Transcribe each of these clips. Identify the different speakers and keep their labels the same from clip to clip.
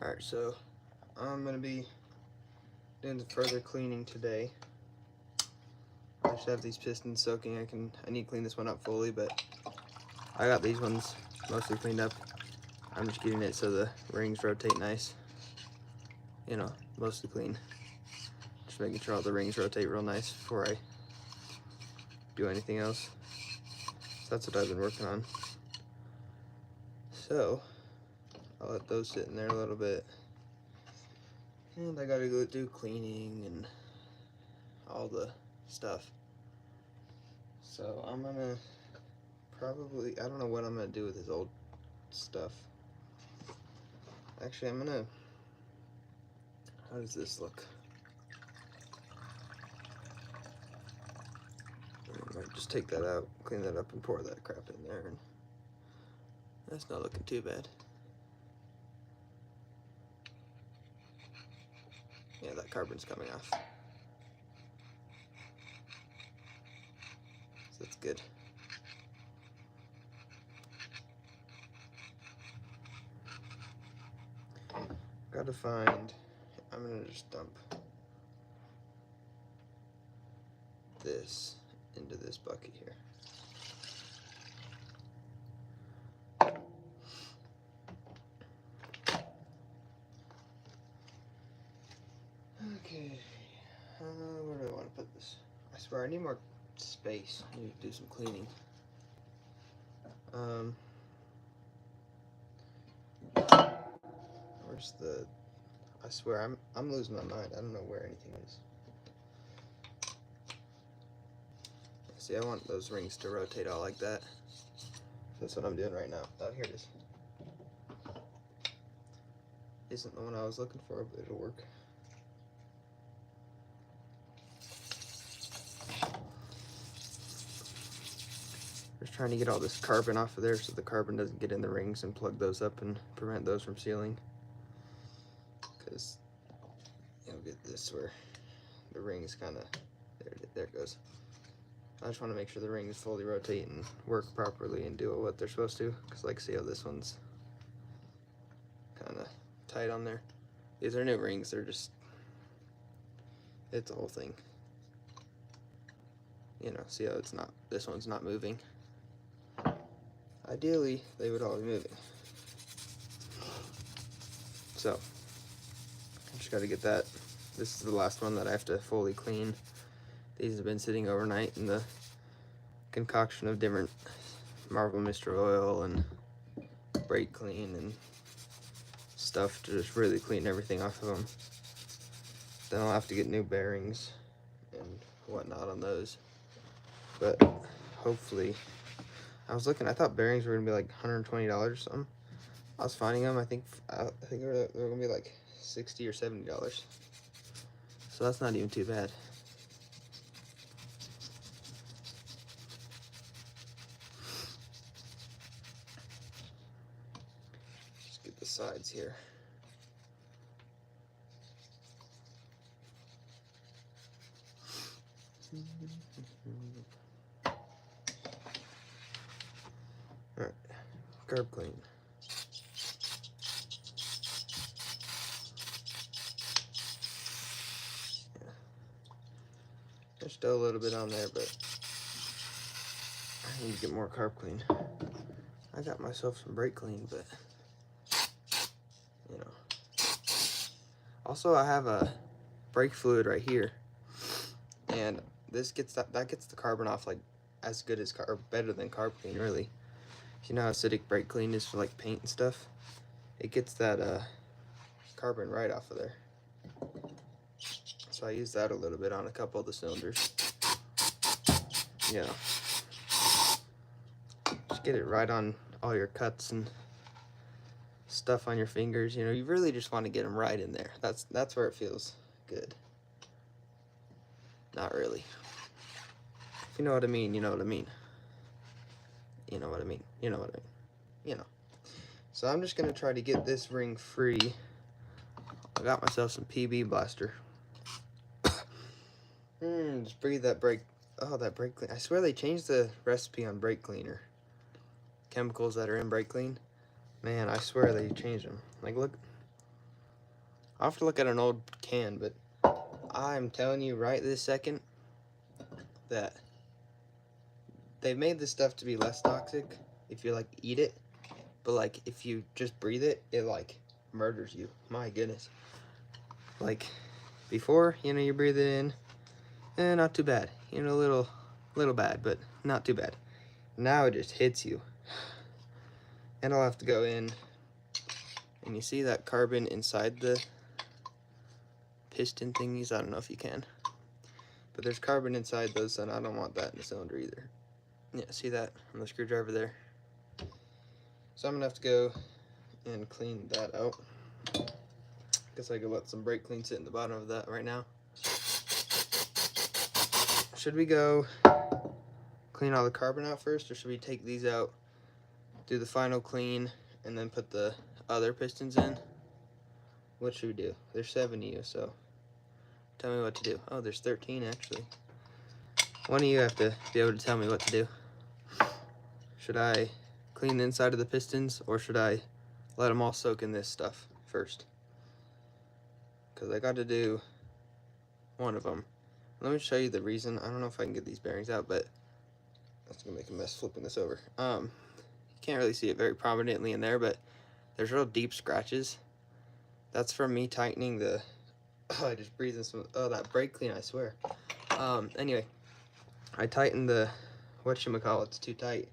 Speaker 1: Alright, so I'm going to be doing some further cleaning today. I should have these pistons soaking. I need to clean this one up fully, but I got these ones mostly cleaned up. I'm just getting it so the rings rotate nice. You know, mostly clean. Just making sure all the rings rotate real nice before I do anything else. So that's what I've been working on. So I'll let those sit in there a little bit. And I gotta go do cleaning and all the stuff. So I'm gonna probably, I don't know what I'm gonna do with this old stuff. Actually, how does this look? I might just take that out, clean that up, and pour that crap in there. And that's not looking too bad. Yeah, that carbon's coming off. So that's good. Gotta find, I'm gonna just dump this into this bucket here. Okay, where do I want to put this? I swear I need more space. I need to do some cleaning. Where's the? I swear I'm losing my mind. I don't know where anything is. See, I want those rings to rotate all like that. That's what I'm doing right now. Oh, here it is. Isn't the one I was looking for, but it'll work. Just trying to get all this carbon off of there so the carbon doesn't get in the rings and plug those up and prevent those from sealing. Because you'll get this where the rings kind of, there it goes. I just want to make sure the rings fully rotate and work properly and do what they're supposed to. Because like, see how this one's kind of tight on there. These are new rings. They're just, it's a whole thing. You know, see how it's not, this one's not moving. Ideally, they would all be moving. So, I just got to get that. This is the last one that I have to fully clean. These have been sitting overnight in the concoction of different Marvel Mist Oil and brake clean and stuff to just really clean everything off of them. Then I'll have to get new bearings and whatnot on those. But hopefully, I thought bearings were gonna be like $120 or something. I was finding them, I think they're gonna be like $60 or $70. So that's not even too bad. Just get the sides here. Alright, carb clean. Yeah. There's still a little bit on there, but I need to get more carb clean. I got myself some brake clean, but you know. Also, I have a brake fluid right here, and this gets that gets the carbon off like as good as or better than carb clean, really. You know how acidic brake clean is for like paint and stuff? It gets that carbon right off of there. So I use that a little bit on a couple of the cylinders. You know, just get it right on all your cuts and stuff on your fingers. You know, you really just want to get them right in there. That's where it feels good. Not really. If you know what I mean, you know what I mean. You know what I mean. You know what I mean. You know. So I'm just gonna try to get this ring free. I got myself some PB blaster. Just breathe that brake. Oh, that brake clean. I swear they changed the recipe on brake cleaner. Chemicals that are in brake clean. Man, I swear they changed them. Like, look. I'll have to look at an old can, but I'm telling you right this second that they've made this stuff to be less toxic if you like eat it, but like if you just breathe it, it like murders you. My goodness. Like before, you know, you breathe it in, not too bad. You know, a little bad, but not too bad. Now it just hits you. And I'll have to go in, and you see that carbon inside the piston thingies? I don't know if you can, but there's carbon inside those, and I don't want that in the cylinder either. Yeah, see that on the screwdriver there? So I'm gonna have to go and clean that out. Guess I could let some brake clean sit in the bottom of that right now. Should we go clean all the carbon out first, or should we take these out, do the final clean, and then put the other pistons in? What should we do? There's 7 of you, so tell me what to do. Oh, there's 13 actually. One of you have to be able to tell me what to do. Should I clean the inside of the pistons, or should I let them all soak in this stuff first? Because I got to do one of them. Let me show you the reason. I don't know if I can get these bearings out, but that's gonna make a mess flipping this over. You can't really see it very prominently in there, but there's real deep scratches. That's from me tightening the, I just breathed in some, that brake clean, I swear. Anyway, I tightened the, whatchamacallit's too tight.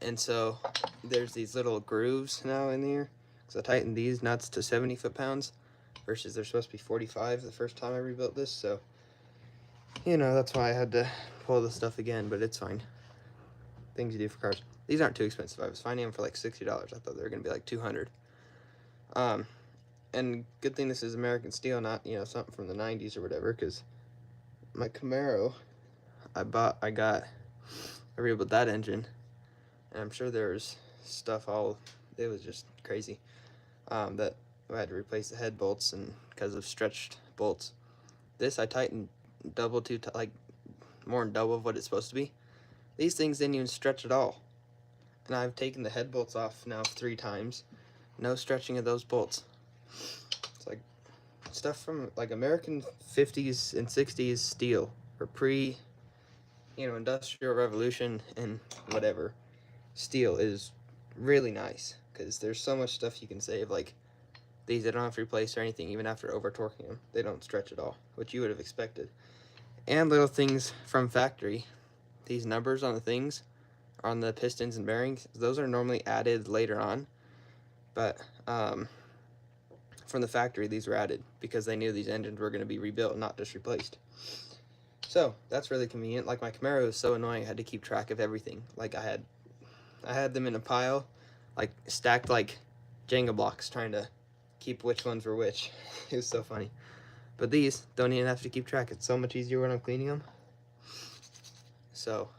Speaker 1: And so there's these little grooves now in here. So I tightened these nuts to 70 foot-pounds versus they're supposed to be 45 the first time I rebuilt this. So, you know, that's why I had to pull this stuff again, but it's fine. Things you do for cars. These aren't too expensive. I was finding them for like $60. I thought they were gonna be like $200. And good thing this is American steel, not, you know, something from the 90s or whatever, because my Camaro, I rebuilt that engine, and I'm sure there's stuff it was just crazy, that I had to replace the head bolts and because of stretched bolts. This I tightened like more than double of what it's supposed to be. These things didn't even stretch at all. And I've taken the head bolts off now 3 times. No stretching of those bolts. It's like stuff from like American 50s and 60s steel, or pre, you know, industrial revolution and whatever. Steel is really nice because there's so much stuff you can save. Like these, they don't have to replace or anything, even after over torquing them. They don't stretch at all, which you would have expected. And little things from factory. These numbers on the things, on the pistons and bearings, those are normally added later on, but from the factory these were added because they knew these engines were going to be rebuilt, not just replaced. So that's really convenient. Like my Camaro was so annoying, I had to keep track of everything. Like I had them in a pile, like stacked like Jenga blocks, trying to keep which ones were which. It was so funny. But these don't even have to keep track. It's so much easier when I'm cleaning them. So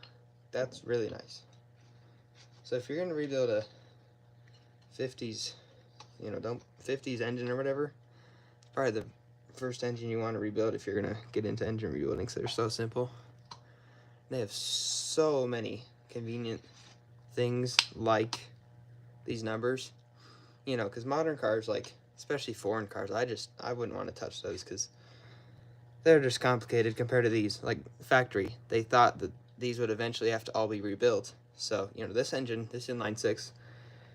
Speaker 1: that's really nice. So if you're going to rebuild a 50s, you know, 50s engine or whatever, it's probably the first engine you want to rebuild if you're going to get into engine rebuilding, so they're so simple. They have so many convenient things like these numbers, you know, because modern cars, like especially foreign cars, I wouldn't want to touch those because they're just complicated compared to these. Like factory, they thought that these would eventually have to all be rebuilt. So, you know, this engine, this inline 6,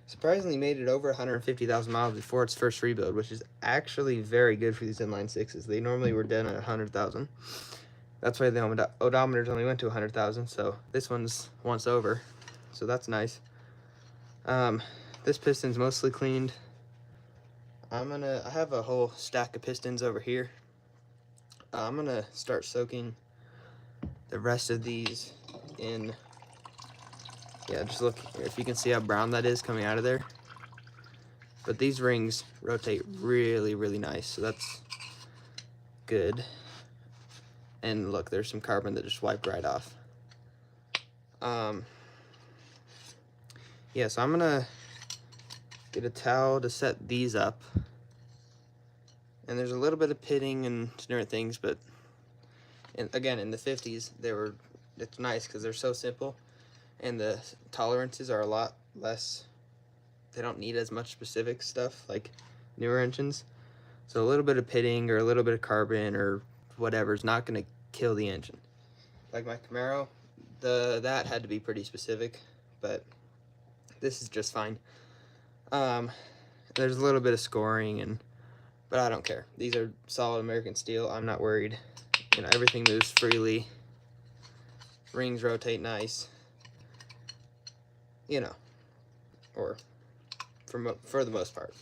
Speaker 1: surprisingly made it over 150,000 miles before its first rebuild, which is actually very good for these inline 6s. They normally were done at 100,000. That's why the odometers only went to 100,000, so this one's once over. So that's nice. This piston's mostly cleaned. I have a whole stack of pistons over here. I'm gonna start soaking the rest of these in. Yeah, just look if you can see how brown that is coming out of there. But these rings rotate really, really nice, so that's good. And look, there's some carbon that just wiped right off. Yeah, so I'm gonna get a towel to set these up. And there's a little bit of pitting and different things, but again, in the 50s, it's nice because they're so simple, and the tolerances are a lot less. They don't need as much specific stuff like newer engines. So a little bit of pitting or a little bit of carbon or whatever is not going to kill the engine. Like my Camaro, that had to be pretty specific, but this is just fine. There's a little bit of scoring, but I don't care. These are solid American steel. I'm not worried. You know, everything moves freely. Rings rotate nice. You know, or for the most part.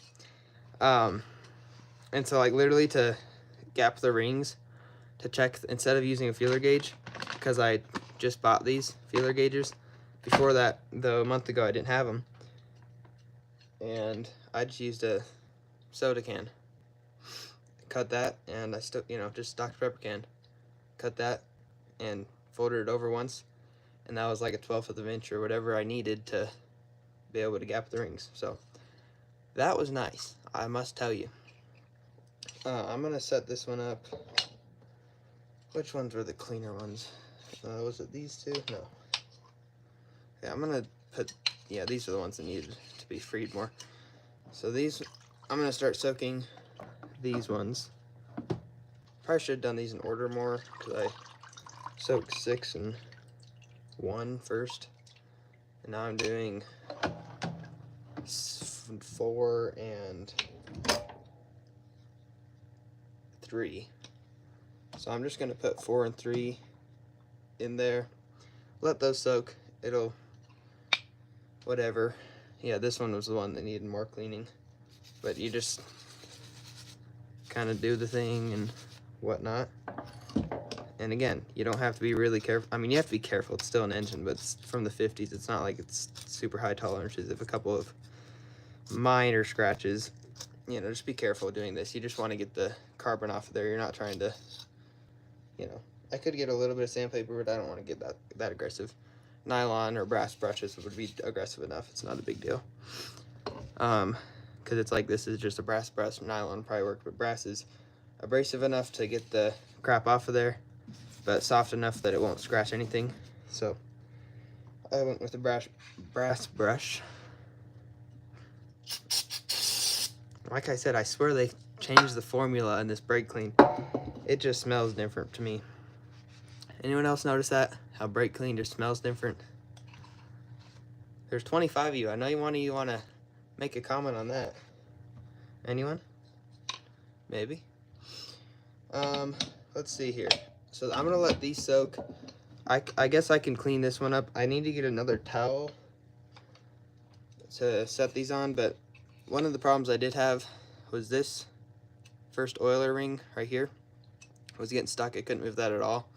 Speaker 1: And so like literally to gap the rings, to check, instead of using a feeler gauge, because I just bought these feeler gauges. Before that, though, a month ago I didn't have them, and I just used a soda can. Cut that, and I still, you know, just Dr. Pepper can. Cut that and folded it over once, and that was like a 1/12 of an inch or whatever I needed to be able to gap the rings. So that was nice, I must tell you. I'm gonna set this one up. Which ones were the cleaner ones? Was it these two? No. Yeah, I'm gonna put, yeah, these are the ones that needed to be freed more. So these, I'm gonna start soaking these ones. Probably should have done these in order more, because I soaked 6 and 1 first. And now I'm doing 4 and 3. So I'm just gonna put 4 and 3 in there. Let those soak. It'll, whatever. Yeah, this one was the one that needed more cleaning. But you just kind of do the thing and whatnot. And again, you don't have to be really careful. I mean, you have to be careful. It's still an engine, but it's from the 50s. It's not like it's super high tolerances. If a couple of minor scratches, you know, just be careful doing this. You just want to get the carbon off of there. You're not trying to, you know, I could get a little bit of sandpaper, but I don't want to get that aggressive. Nylon or brass brushes would be aggressive enough. It's not a big deal. Because it's like, this is just a brass brush. Nylon would probably work, but brass is abrasive enough to get the crap off of there, but soft enough that it won't scratch anything. So I went with the brass brush. Like I said, I swear they changed the formula in this brake clean. It just smells different to me. Anyone else notice that? How brake clean just smells different? There's 25 of you. I know one of you want to make a comment on that. Anyone? Maybe. Let's see here. So I'm gonna let these soak. I guess I can clean this one up. I need to get another towel to set these on, but one of the problems I did have was this first oiler ring right here was getting stuck. I couldn't move that at all.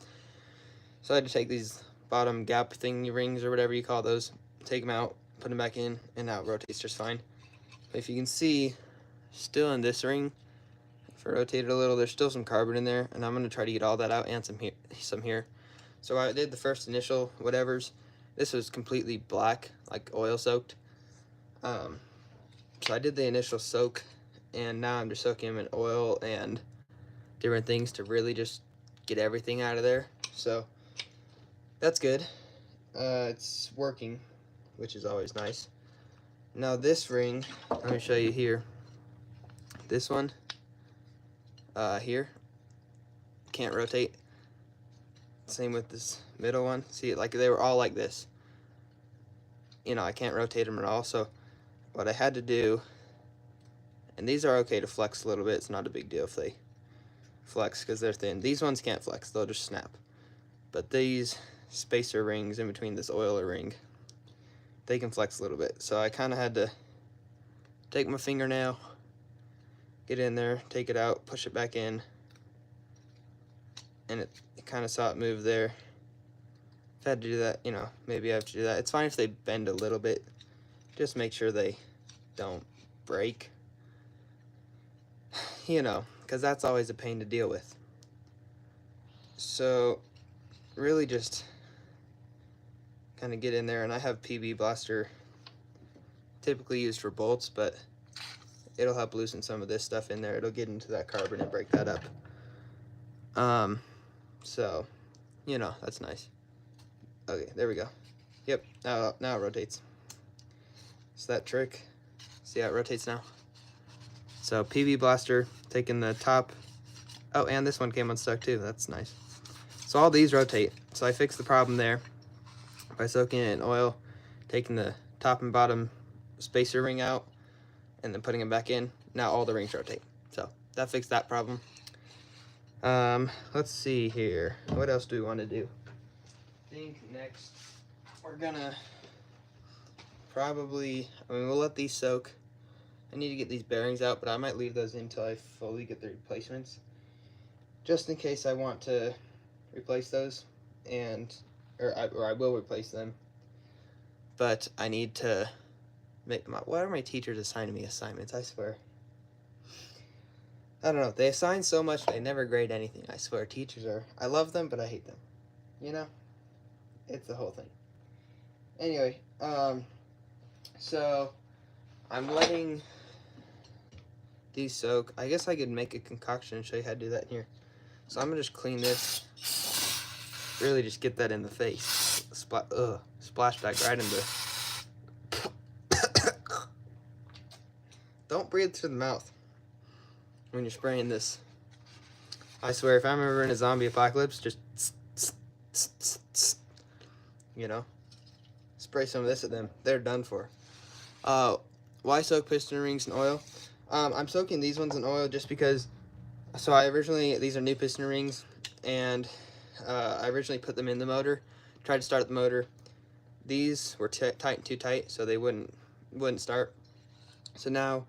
Speaker 1: So I had to take these bottom gap thingy rings or whatever you call those, take them out, put them back in, and now it rotates just fine. But if you can see, still in this ring, if I rotate it a little, there's still some carbon in there, and I'm going to try to get all that out and some here. So I did the first initial whatevers. This was completely black, like oil soaked. So I did the initial soak, and now I'm just soaking them in oil and different things to really just get everything out of there. So that's good. It's working, which is always nice. Now this ring, let me show you here. This one, here, can't rotate. Same with this middle one. See, like they were all like this. You know, I can't rotate them at all. So what I had to do, and these are okay to flex a little bit. It's not a big deal if they flex because they're thin. These ones can't flex. They'll just snap. But these spacer rings in between this oiler ring, they can flex a little bit. So I kind of had to take my fingernail, get in there, take it out, push it back in, and it kind of saw it move there. If I had to do that, you know, maybe I have to do that. It's fine if they bend a little bit. Just make sure they don't break. You know, because that's always a pain to deal with. So really just kind of get in there, and I have PB Blaster, typically used for bolts, but it'll help loosen some of this stuff in there. It'll get into that carbon and break that up. So, you know, that's nice. Okay, there we go. Yep, now it rotates. So that trick, see how it rotates now? So PB Blaster, taking the top. Oh, and this one came unstuck too. That's nice. So all these rotate. So I fixed the problem there by soaking it in oil, taking the top and bottom spacer ring out, and then putting them back in. Now all the rings rotate. So that fixed that problem. Let's see here. What else do we want to do? I think next we're gonna probably, we'll let these soak. I need to get these bearings out, but I might leave those in until I fully get the replacements, just in case I want to replace those, or I will replace them. But I need to make them. Why are my teachers assigning me assignments? I swear. I don't know. They assign so much, they never grade anything. I swear, teachers are. I love them, but I hate them. You know, it's the whole thing. Anyway, so I'm letting these soak. I guess I could make a concoction and show you how to do that in here. So I'm gonna just clean this. Really, just get that in the face. Splash back right into. Don't breathe through the mouth when you're spraying this. I swear, if I'm ever in a zombie apocalypse, just you know, spray some of this at them. They're done for. Why soak piston rings in oil? I'm soaking these ones in oil just because. So these are new piston rings, and I originally put them in the motor. Tried to start the motor. These were too tight, so they wouldn't start. So now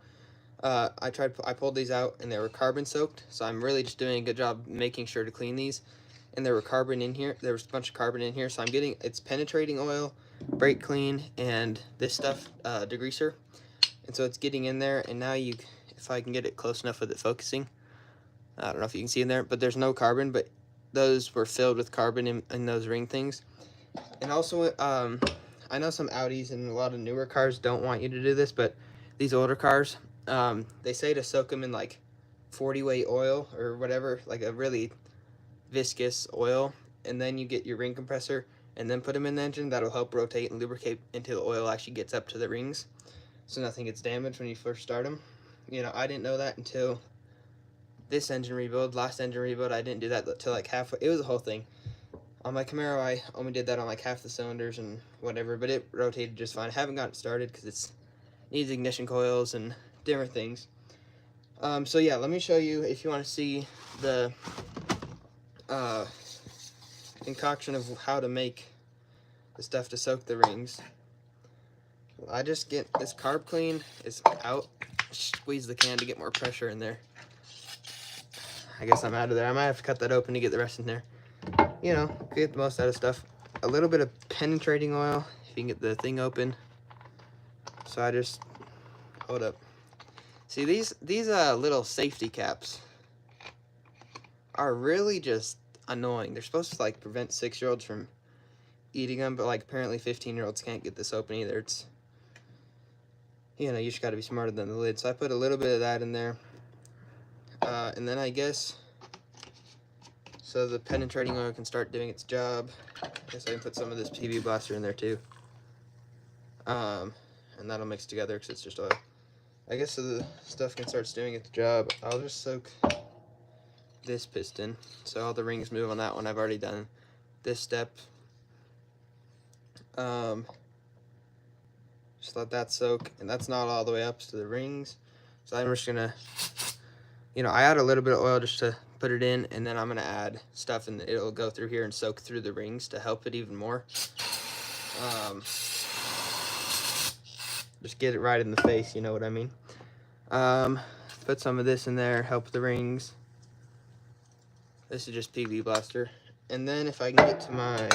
Speaker 1: I pulled these out, and they were carbon soaked. So I'm really just doing a good job making sure to clean these. And there were carbon in here. There was a bunch of carbon in here, so it's penetrating oil, brake clean, and this stuff, degreaser. And so it's getting in there, and now if I can get it close enough with it focusing, I don't know if you can see in there, but there's no carbon, but those were filled with carbon in those ring things. And also, I know some Audis and a lot of newer cars don't want you to do this, but these older cars, they say to soak them in like 40-weight oil or whatever, like a really viscous oil, and then you get your ring compressor and then put them in the engine. That'll help rotate and lubricate until the oil actually gets up to the rings, so nothing gets damaged when you first start them. You know, I didn't know that until this engine rebuild. Last engine rebuild, I didn't do that until like halfway. It was a whole thing. On my Camaro, I only did that on like half the cylinders and whatever, but it rotated just fine. I haven't gotten it started because it needs ignition coils and different things. So yeah, let me show you, if you want to see the concoction of how to make the stuff to soak the rings. I just get this carb clean is out, squeeze the can to get more pressure in there. I guess I'm out of there. I might have to cut that open to get the rest in there. You know, get the most out of stuff. A little bit of penetrating oil, if you can get the thing open. So I just, hold up. See, these little safety caps are really just annoying. They're supposed to like prevent 6-year-olds from eating them, but like apparently 15-year-olds can't get this open either. It's, you know, you just got to be smarter than the lid. So I put a little bit of that in there, and then I guess so the penetrating oil can start doing its job. I guess I can put some of this PB Blaster in there too, and that'll mix together because it's just oil. I guess so the stuff can start doing its job. I'll just soak this piston so all the rings move on that one. I've already done this step. Just let that soak, and that's not all the way up to the rings. So I'm just gonna, you know, I add a little bit of oil just to put it in, and then I'm gonna add stuff, and it'll go through here and soak through the rings to help it even more. Just get it right in the face, you know what I mean. Put some of this in there, help the rings. This is just PB Blaster. And then if I can get to my,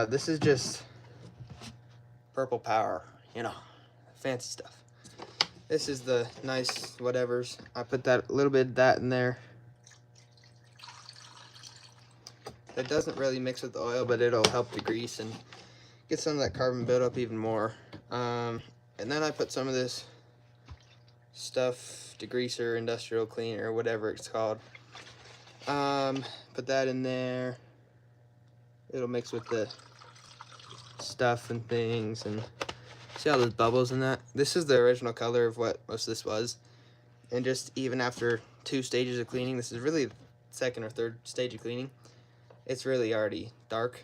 Speaker 1: this is just Purple Power, you know, fancy stuff. This is the nice whatevers. I put that, a little bit of that in there. That doesn't really mix with the oil, but it'll help degrease and get some of that carbon buildup even more. And then I put some of this stuff, degreaser, industrial cleaner, whatever it's called. Put that in there. It'll mix with the stuff and things, and See all those bubbles in that? This is the original color of what most of this was. And just even after 2 stages of cleaning, this is really the second or third stage of cleaning, it's really already dark,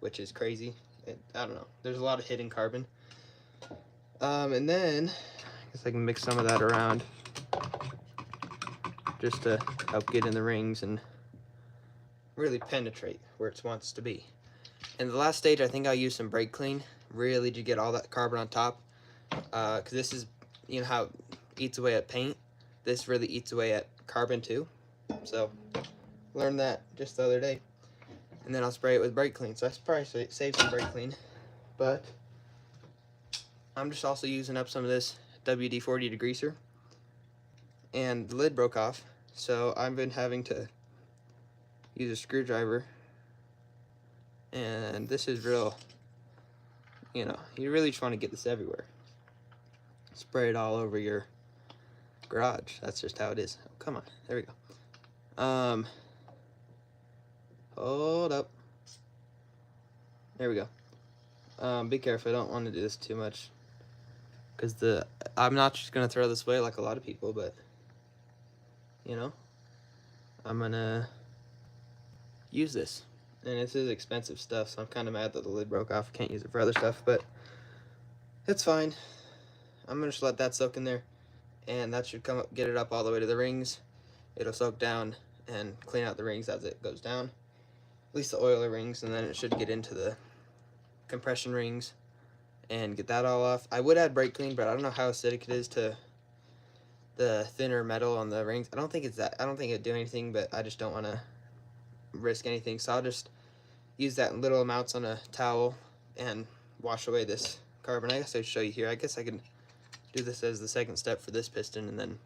Speaker 1: which is crazy. I don't know. There's a lot of hidden carbon. And then, I guess I can mix some of that around just to help get in the rings and really penetrate where it wants to be. And the last stage, I think I'll use some brake clean, really to get all that carbon on top. Because this is, you know how it eats away at paint? This really eats away at carbon too. So, learned that just the other day. And then I'll spray it with brake clean. So I probably save some brake clean. But I'm just also using up some of this WD-40 degreaser. And the lid broke off. So I've been having to use a screwdriver. And this is real, you know, you really just want to get this everywhere. Spray it all over your garage. That's just how it is. Oh, come on. There we go. Hold up. There we go. Be careful. I don't want to do this too much. Because I'm not just going to throw this away like a lot of people, but, you know, I'm going to use this. And this is expensive stuff, so I'm kind of mad that the lid broke off. Can't use it for other stuff, but it's fine. I'm going to just let that soak in there, and that should come up, get it up all the way to the rings. It'll soak down and clean out the rings as it goes down, at least the oiler rings, and then it should get into the compression rings and get that all off. I would add brake clean, but I don't know how acidic it is to the thinner metal on the rings. I don't think it'd do anything, but I just don't want to risk anything, so I'll just use that in little amounts on a towel and wash away this carbon. I guess I'd show you here. I guess I can do this as the second step for this piston and then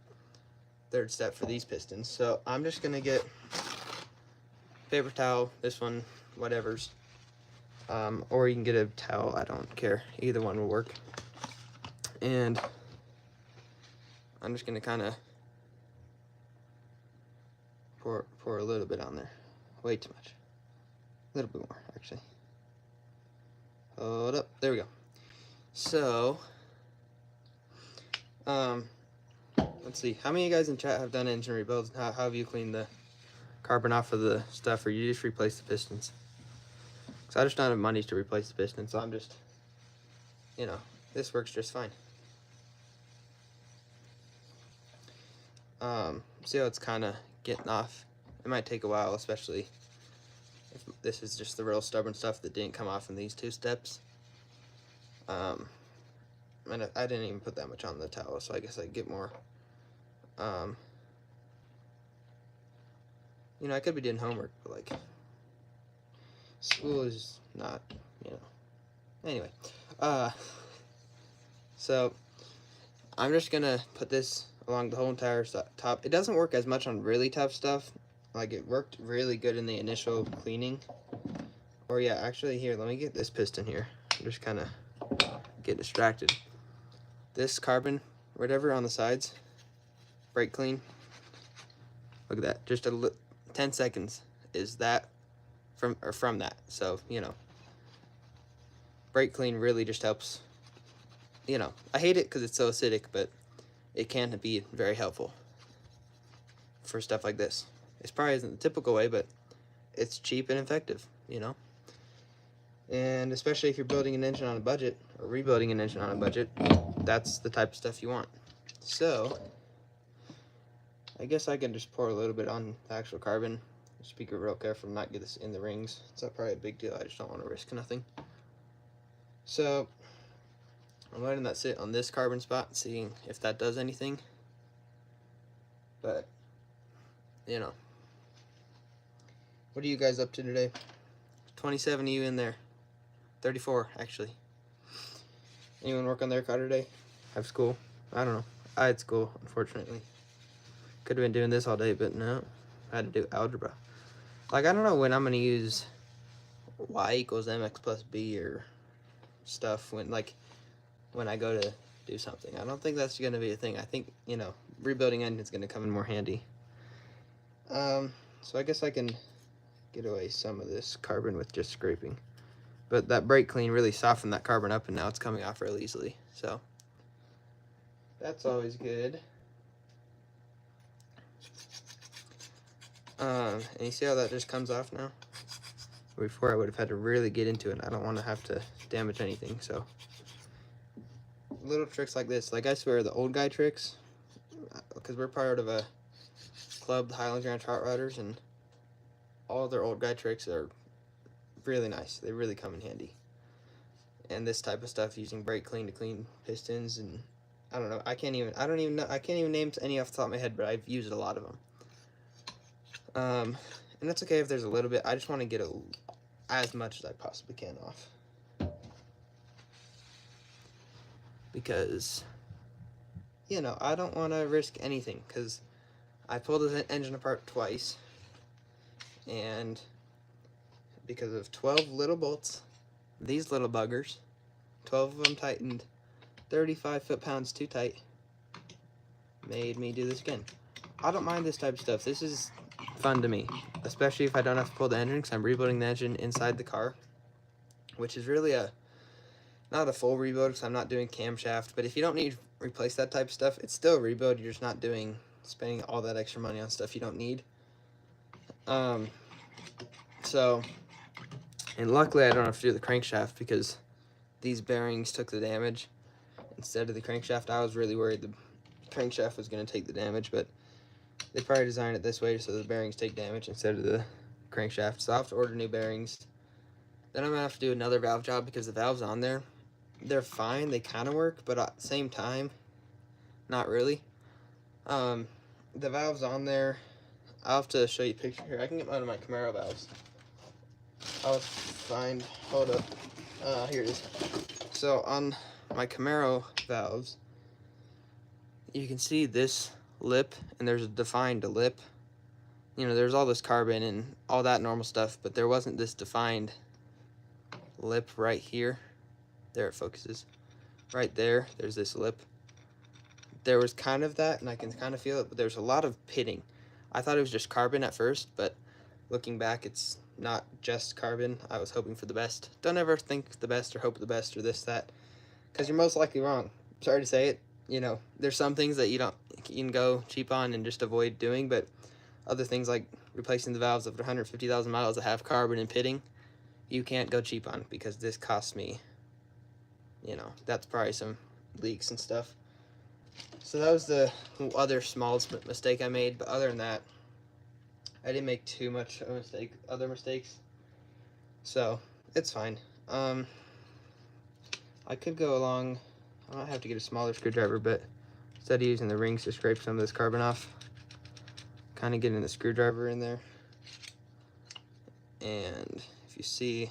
Speaker 1: third step for these pistons. So I'm just gonna get paper towel, this one, whatever's, or you can get a towel, I don't care, either one will work. And I'm just gonna kind of pour a little bit on there. Way too much. A little bit more, actually. Hold up. There we go. So, let's see. How many of you guys in chat have done engine rebuilds? How have you cleaned the carbon off of the stuff, or you just replace the pistons? Because I just don't have money to replace the pistons, so I'm just, you know, this works just fine. See how it's kind of getting off? It might take a while, especially if this is just the real stubborn stuff that didn't come off in these 2 steps. And I didn't even put that much on the towel, so I guess I could get more. You know, I could be doing homework, but like, school is not, you know. Anyway, so I'm just gonna put this along the whole entire top. It doesn't work as much on really tough stuff. Like, it worked really good in the initial cleaning. Or yeah, actually, here, let me get this piston here. I'm just kind of get distracted. This carbon, whatever on the sides, brake clean. Look at that, just 10 seconds is that from that. So, you know, brake clean really just helps. You know, I hate it because it's so acidic, but it can be very helpful for stuff like this. It probably isn't the typical way, but it's cheap and effective, you know? And especially if you're building an engine on a budget, or rebuilding an engine on a budget, that's the type of stuff you want. So, I guess I can just pour a little bit on the actual carbon. Just be real careful not get this in the rings. It's not probably a big deal, I just don't want to risk nothing. So, I'm letting that sit on this carbon spot, seeing if that does anything. But, you know. What are you guys up to today? 27 of you in there. 34, actually. Anyone work on their car today? Have school? I don't know. I had school, unfortunately. Could have been doing this all day, but no. I had to do algebra. Like, I don't know when I'm going to use y equals mx plus b or stuff when I go to do something. I don't think that's going to be a thing. I think, you know, rebuilding engine's going to come in more handy. So I guess I can get away some of this carbon with just scraping. But that brake clean really softened that carbon up, and now it's coming off real easily. So that's always good. And you see how that just comes off now? Before I would have had to really get into it. I don't want to have to damage anything, so little tricks like this, like I swear the old guy tricks, because we're part of a club, the Highlands Ranch Hot Rodders, and all their old guy tricks are really nice. They really come in handy. And this type of stuff, using brake clean to clean pistons, and I don't know, I can't even name any off the top of my head, but I've used a lot of them. And that's okay if there's a little bit. I just want to get as much as I possibly can off, because, you know, I don't want to risk anything, because I pulled the engine apart twice, and because of 12 little bolts, these little buggers, 12 of them tightened 35 foot-pounds too tight, made me do this again. I don't mind this type of stuff. This is fun to me, especially if I don't have to pull the engine, because I'm rebuilding the engine inside the car, which is really not a full rebuild, because I'm not doing camshaft. But if you don't need to replace that type of stuff, it's still a rebuild. You're just not spending all that extra money on stuff you don't need. So, and luckily I don't have to do the crankshaft, because these bearings took the damage instead of the crankshaft. I was really worried the crankshaft was going to take the damage, but they probably designed it this way so the bearings take damage instead of the crankshaft. So I'll have to order new bearings. Then I'm going to have to do another valve job, because the valves on there, they're fine. They kind of work, but at the same time, not really. The valves on there, I'll have to show you a picture here. I can get one of my Camaro valves. I'll find, hold up, here it is. So on my Camaro valves, you can see this lip, and there's a defined lip. You know, there's all this carbon and all that normal stuff, but there wasn't this defined lip right here. There it focuses. Right there, there's this lip. There was kind of that, and I can kind of feel it, but there's a lot of pitting. I thought it was just carbon at first, but looking back, it's not just carbon. I was hoping for the best. Don't ever think the best or hope the best or this, that, because you're most likely wrong. Sorry to say it. You know, there's some things that you can go cheap on and just avoid doing, but other things like replacing the valves of 150,000 miles that have carbon and pitting, you can't go cheap on, because this cost me, you know, that's probably some leaks and stuff. So that was the other small mistake I made, but other than that, I didn't make too much of a other mistakes, so it's fine. I could go along, I might have to get a smaller screwdriver, but instead of using the rings to scrape some of this carbon off, kind of getting the screwdriver in there. And if you see,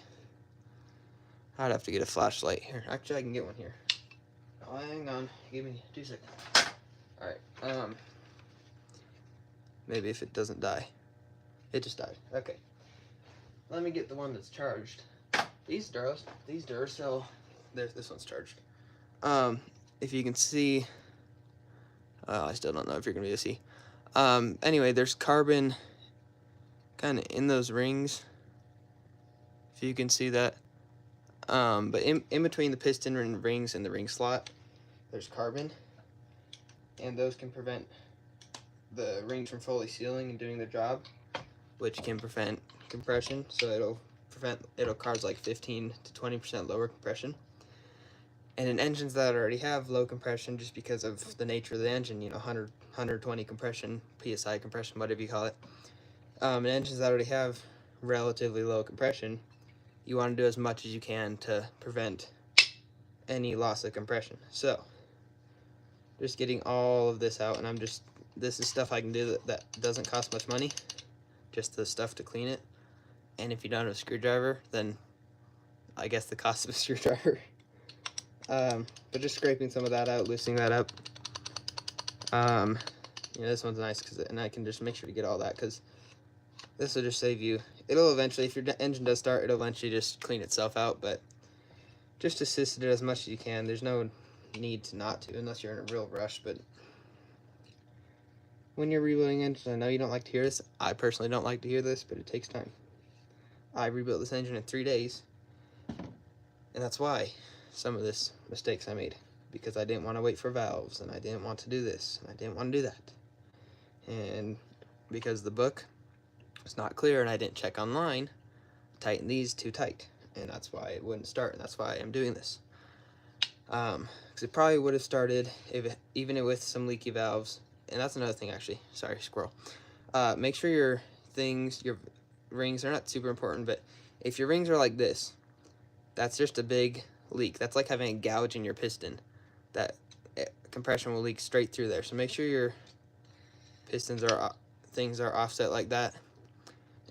Speaker 1: I'd have to get a flashlight here. Actually, I can get one here. Oh, hang on, give me 2 seconds. Alright, maybe if it doesn't die. It just died. Okay. Let me get the one that's charged. These Duracell, this one's charged. If you can see, I still don't know if you're gonna be able to see. Anyway, there's carbon kind of in those rings, if you can see that. But in between the piston and rings and the ring slot, there's carbon, and those can prevent the rings from fully sealing and doing their job, which can prevent compression. So it'll cause like 15 to 20% lower compression. And in engines that already have low compression, just because of the nature of the engine, you know, 120 compression, PSI compression, whatever you call it, in engines that already have relatively low compression, you want to do as much as you can to prevent any loss of compression. So just getting all of this out, and this is stuff I can do that doesn't cost much money, just the stuff to clean it. And if you don't have a screwdriver, then I guess the cost of a screwdriver. But just scraping some of that out, loosening that up. You know, this one's nice, and I can just make sure to get all that, because this will just save you. It'll eventually, if your engine does start, it'll eventually just clean itself out, but just assist it as much as you can. There's no need to not to, unless you're in a real rush. But when you're rebuilding engines, I know you don't like to hear this. I personally don't like to hear this, but it takes time. I rebuilt this engine in 3 days, and that's why some of this mistakes I made, because I didn't want to wait for valves, and I didn't want to do this, and I didn't want to do that. And because the book was not clear and I didn't check online, tighten these too tight, and that's why it wouldn't start, and that's why I'm doing this. Because it probably would have started even with some leaky valves. And that's another thing, actually. Sorry, squirrel. Make sure your rings are not super important, but if your rings are like this, that's just a big leak. That's like having a gouge in your piston. That compression will leak straight through there. So make sure your pistons things are offset like that.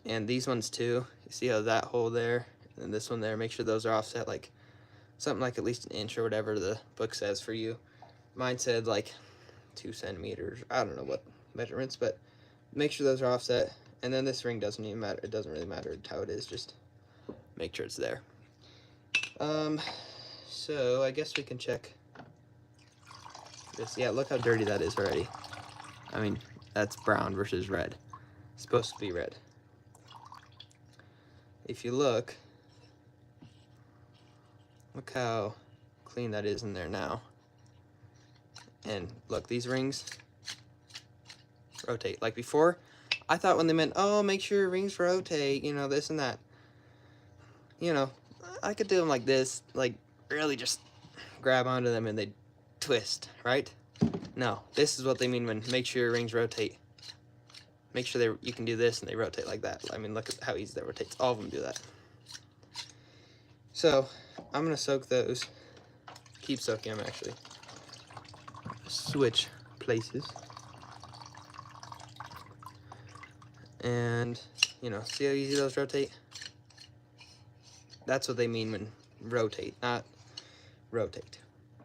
Speaker 1: And these ones too. You see how that hole there and this one there, make sure those are offset like something like at least 1 inch or whatever the book says for you. Mine said like 2 centimeters. I don't know what measurements, but make sure those are offset. And then this ring doesn't even matter. It doesn't really matter how it is. Just make sure it's there. So I guess we can check this. Yeah, look how dirty that is already. I mean, that's brown versus red. It's supposed to be red. If you look how clean that is in there now. And look, these rings rotate. Like before, I thought when they meant, oh, make sure your rings rotate, you know, this and that. You know, I could do them like this, like really just grab onto them and they twist, right? No, this is what they mean when make sure your rings rotate. Make sure you can do this and they rotate like that. I mean, look at how easy that rotates. All of them do that. So I'm gonna soak those. Keep soaking them, actually. Switch places. And, you know, see how easy those rotate? That's what they mean when rotate, not rotate.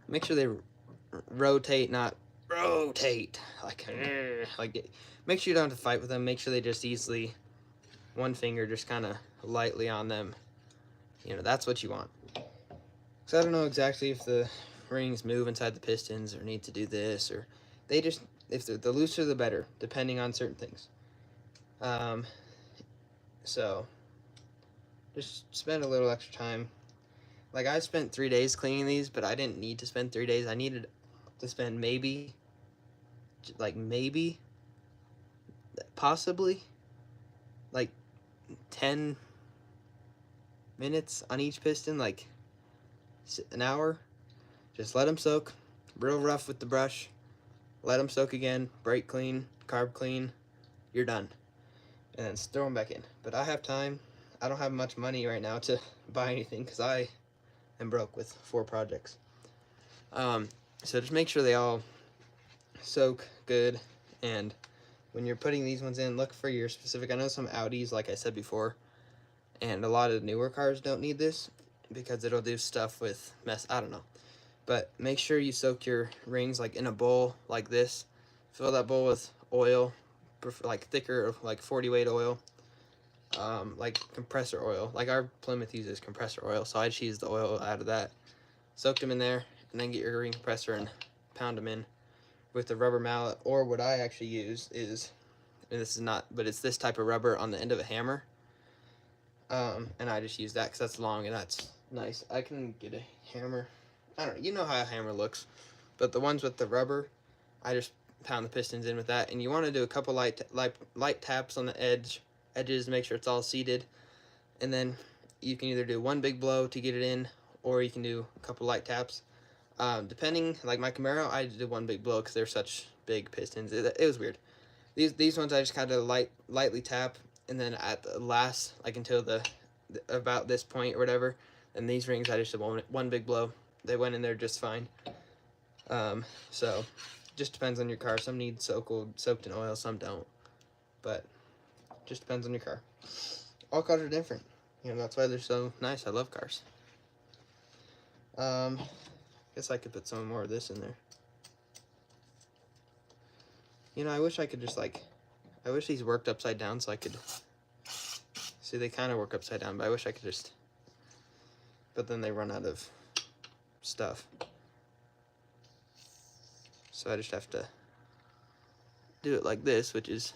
Speaker 1: Make sure they rotate, not rotate. Make sure you don't have to fight with them. Make sure they just easily, one finger just kind of lightly on them. You know, that's what you want. So I don't know exactly if the rings move inside the pistons or need to do this, or they just, if the looser the better, depending on certain things. So just spend a little extra time. Like, I spent 3 days cleaning these, but I didn't need to spend 3 days. I needed to spend maybe, possibly, like 10 minutes on each piston, like an hour. Just let them soak, real rough with the brush. Let them soak again, brake clean, carb clean, you're done. And then throw them back in. But I have time. I don't have much money right now to buy anything because I am broke with 4 projects. So just make sure they all soak good. And when you're putting these ones in, look for your specific. I know some Audis, like I said before, and a lot of newer cars don't need this because it'll do stuff with I don't know. But make sure you soak your rings like in a bowl like this. Fill that bowl with oil, like thicker, like 40 weight oil, like compressor oil. Like our Plymouth uses compressor oil, so I just use the oil out of that. Soak them in there, and then get your ring compressor and pound them in with the rubber mallet. Or what I actually use is, and this is not, but it's this type of rubber on the end of a hammer. And I just use that because that's long and that's nice. I can get a hammer. I don't know, you know how a hammer looks, but the ones with the rubber, I just pound the pistons in with that. And you want to do a couple light taps on the edges, make sure it's all seated, and then you can either do one big blow to get it in, or you can do a couple light taps. Depending, like my Camaro, I did one big blow because they're such big pistons. It was weird. These ones I just kind of lightly tap, and then at the last, like until about this point or whatever, and these rings I just did one big blow. They went in there just fine. So just depends on your car. Some need soaked in oil, some don't. But just depends on your car. All cars are different. You know, that's why they're so nice. I love cars. Guess I could put some more of this in there. You know, I wish I could just I wish these worked upside down so I could, see they kind of work upside down, but I wish I could just, but then they run out of stuff. So I just have to do it like this, which is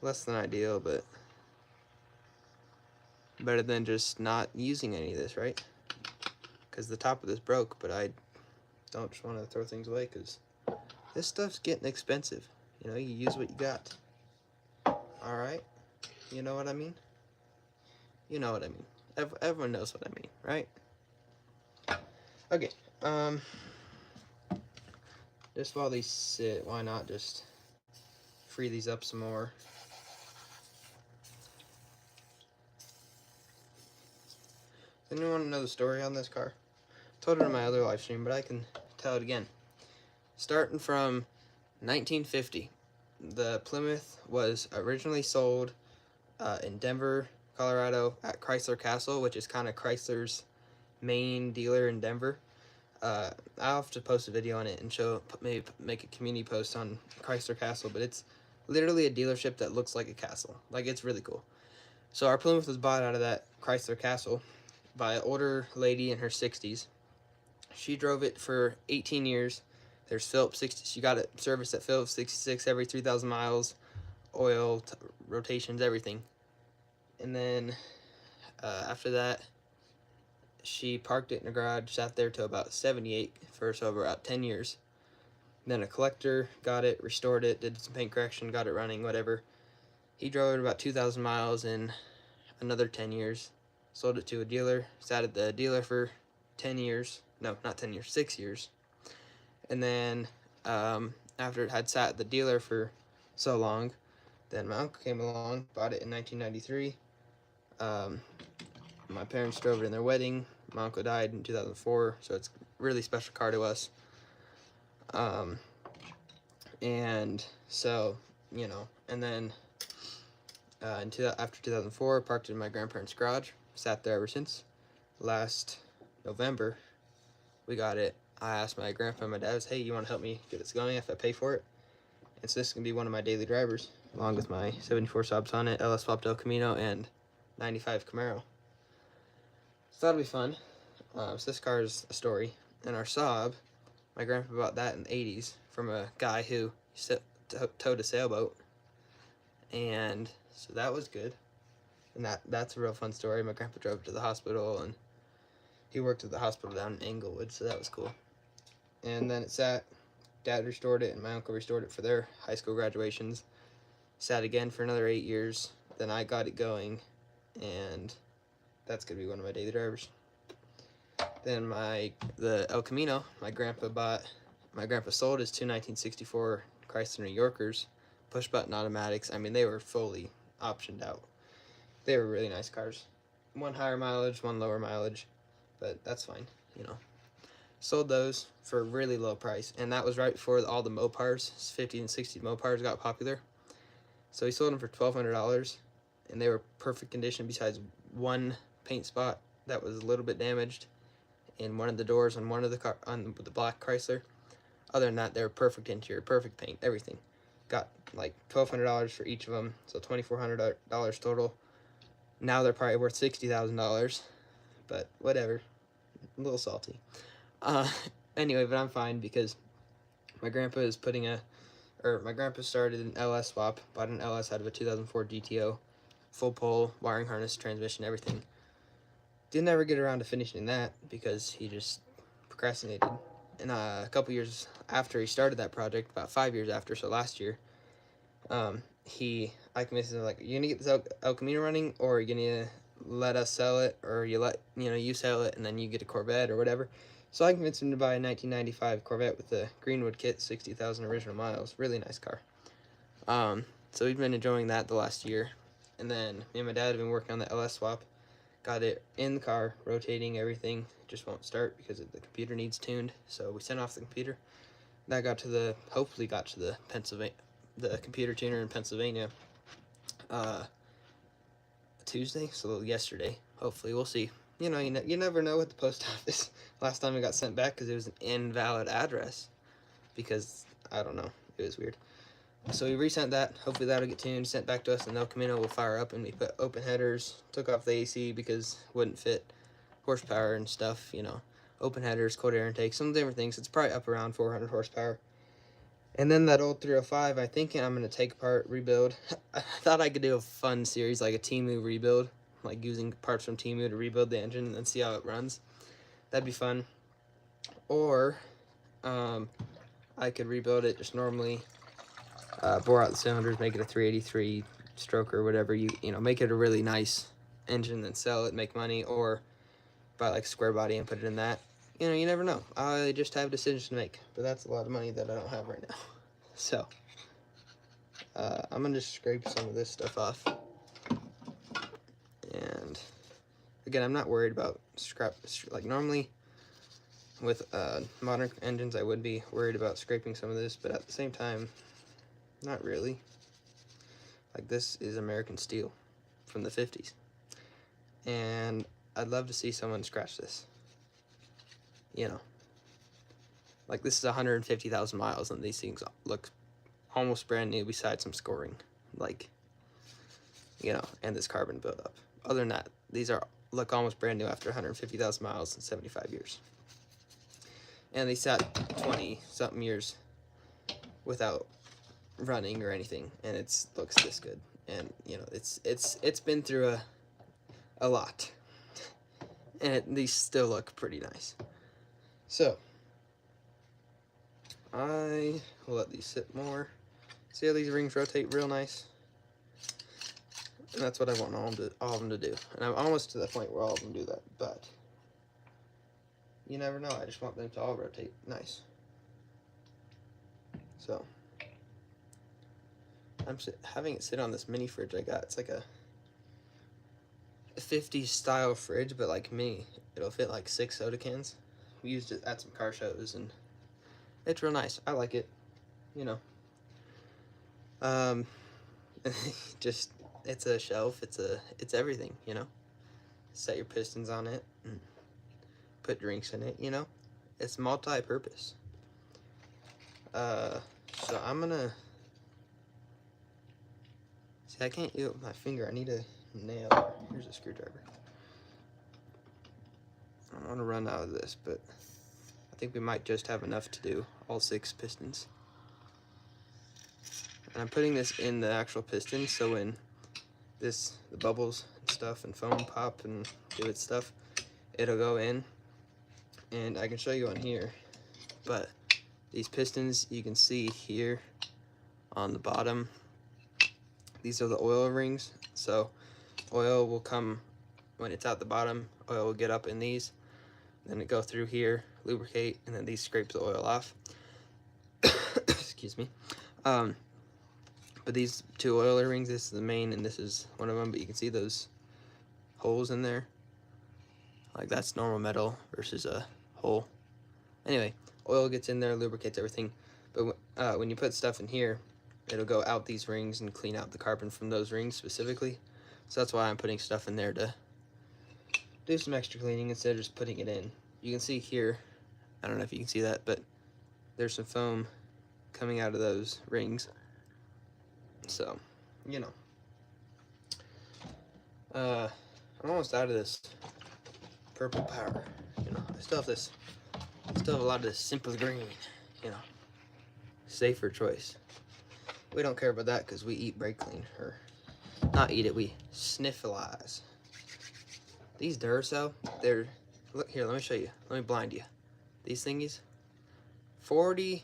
Speaker 1: less than ideal, but better than just not using any of this, right? Because the top of this broke, but I don't just want to throw things away, because this stuff's getting expensive. You know, you use what you got. Alright? You know what I mean? You know what I mean. Everyone knows what I mean, right? Okay, just while these sit, why not just free these up some more? Anyone want to know the story on this car? I told it in my other live stream, but I can tell it again. Starting from 1950, the Plymouth was originally sold in Denver, Colorado at Chrysler Castle, which is kind of Chrysler's main dealer in Denver. I'll have to post a video on it and maybe make a community post on Chrysler Castle, but it's literally a dealership that looks like a castle. Like, it's really cool. So our Plymouth was bought out of that Chrysler Castle by an older lady in her 60s. She drove it for 18 years. There's Phillips 60. She got it serviced at Phillips 66 every 3,000 miles, oil, rotations, everything. And then after that, she parked it in the garage, sat there till about 78 for so about 10 years. Then a collector got it, restored it, did some paint correction, got it running, whatever. He drove it about 2,000 miles in another 10 years. Sold it to a dealer, sat at the dealer for 10 years. No, not 10 years, 6 years. And then after it had sat at the dealer for so long, then my uncle came along, bought it in 1993. My parents drove it in their wedding. My uncle died in 2004, so it's a really special car to us. And so, you know, and then after 2004, parked it in my grandparents' garage. Sat there ever since. Last November, we got it. I asked my grandpa and my dad, hey, you want to help me get this going if I pay for it? And so this is going to be one of my daily drivers, along with my 74 Saab Sonnet, LS swapped El Camino, and 95 Camaro. So that'll be fun. So this car is a story. And our Saab, my grandpa bought that in the 80s from a guy who towed a sailboat. And so that was good. And that's a real fun story. My grandpa drove to the hospital, and he worked at the hospital down in Englewood, so that was cool. And then it sat. Dad restored it, and my uncle restored it for their high school graduations. Sat again for another 8 years. Then I got it going, and that's going to be one of my daily drivers. Then the El Camino, my grandpa sold his two 1964 Chrysler New Yorkers, push-button automatics. I mean, they were fully optioned out. They were really nice cars. One higher mileage, one lower mileage, but that's fine, you know. Sold those for a really low price, and that was right before all the Mopars, 50 and 60 Mopars got popular. So he sold them for $1,200, and they were perfect condition besides one paint spot that was a little bit damaged in one of the doors on one of on the black Chrysler. Other than that, they were perfect interior, perfect paint, everything. Got like $1,200 for each of them, so $2,400 total. Now they're probably worth $60,000, but whatever. A little salty. Anyway, but I'm fine because my grandpa is my grandpa started an LS swap, bought an LS out of a 2004 GTO, full pole, wiring harness, transmission, everything. Didn't ever get around to finishing that because he just procrastinated. And a couple years after he started that project, about 5 years after, so last year, I convinced him, like, you gonna get this El Camino running, or are you gonna let us sell it, or you sell it and then you get a Corvette or whatever. So I convinced him to buy a 1995 Corvette with the Greenwood kit, 60,000 original miles. Really nice car. So we've been enjoying that the last year. And then me and my dad have been working on the LS swap. Got it in the car, rotating everything. It just won't start because the computer needs tuned. So we sent off the computer. That hopefully got to the computer tuner in Pennsylvania Tuesday, so yesterday. Hopefully, we'll see. You know, you never know with the post office. Last time it got sent back because it was an invalid address. Because, I don't know, it was weird. So we resent that. Hopefully that'll get tuned, sent back to us, and El Camino will fire up, and we put open headers. Took off the AC because it wouldn't fit horsepower and stuff, you know. Open headers, cold air intake, some different things. It's probably up around 400 horsepower. And then that old 305, I think I'm going to take apart, rebuild. I thought I could do a fun series, like a Temu rebuild, like using parts from Temu to rebuild the engine and then see how it runs. That'd be fun. Or I could rebuild it just normally, bore out the cylinders, make it a 383 stroke or whatever, you know, make it a really nice engine, then sell it, make money, or buy like a square body and put it in that. You know, you never know. I just have decisions to make, but that's a lot of money that I don't have right now. So I'm gonna just scrape some of this stuff off. And again, I'm not worried about scrap. Like normally with modern engines, I would be worried about scraping some of this, but at the same time, not really. Like this is American steel from the 50s. And I'd love to see someone scratch this. You know, like this is 150,000 miles and these things look almost brand new besides some scoring. Like, you know, and this carbon buildup. Other than that, these look almost brand new after 150,000 miles and 75 years. And they sat 20-something years without running or anything, and it looks this good. And you know, it's been through a lot, and these still look pretty nice. So I will let these sit more. See how these rings rotate real nice? And that's what I want all of them to do. And I'm almost to the point where all of them do that, but you never know. I just want them to all rotate nice. So I'm having it sit on this mini fridge I got. It's like a 50s style fridge, but like mini. It'll fit like 6 soda cans. We used it at some car shows, and it's real nice. I like it, you know. Just it's a shelf. It's everything, you know. Set your pistons on it, and put drinks in it, you know. It's multi-purpose. So I'm gonna see. I can't use it with my finger. I need a nail. Here's a screwdriver. I don't want to run out of this, but I think we might just have enough to do all 6 pistons. And I'm putting this in the actual piston, so when the bubbles and stuff and foam pop and do its stuff, it'll go in. And I can show you on here, but these pistons, you can see here on the bottom, these are the oil rings. So oil will come when it's at the bottom, oil will get up in these, then it go through here, lubricate, and then these scrape the oil off. Excuse me. But these 2 oil rings, this is the main and this is one of them, but you can see those holes in there. Like that's normal metal versus a hole. Anyway, oil gets in there, lubricates everything, but when you put stuff in here, it'll go out these rings and clean out the carbon from those rings specifically. So that's why I'm putting stuff in there to do some extra cleaning instead of just putting it in. You can see here, I don't know if you can see that, but there's some foam coming out of those rings. So, you know, I'm almost out of this purple powder. You know, I still have a lot of this simple green, you know, safer choice. We don't care about that because we eat brake clean, or not eat it, we sniffleize. These Duracell, look here, let me show you, let me blind you. These thingies, 40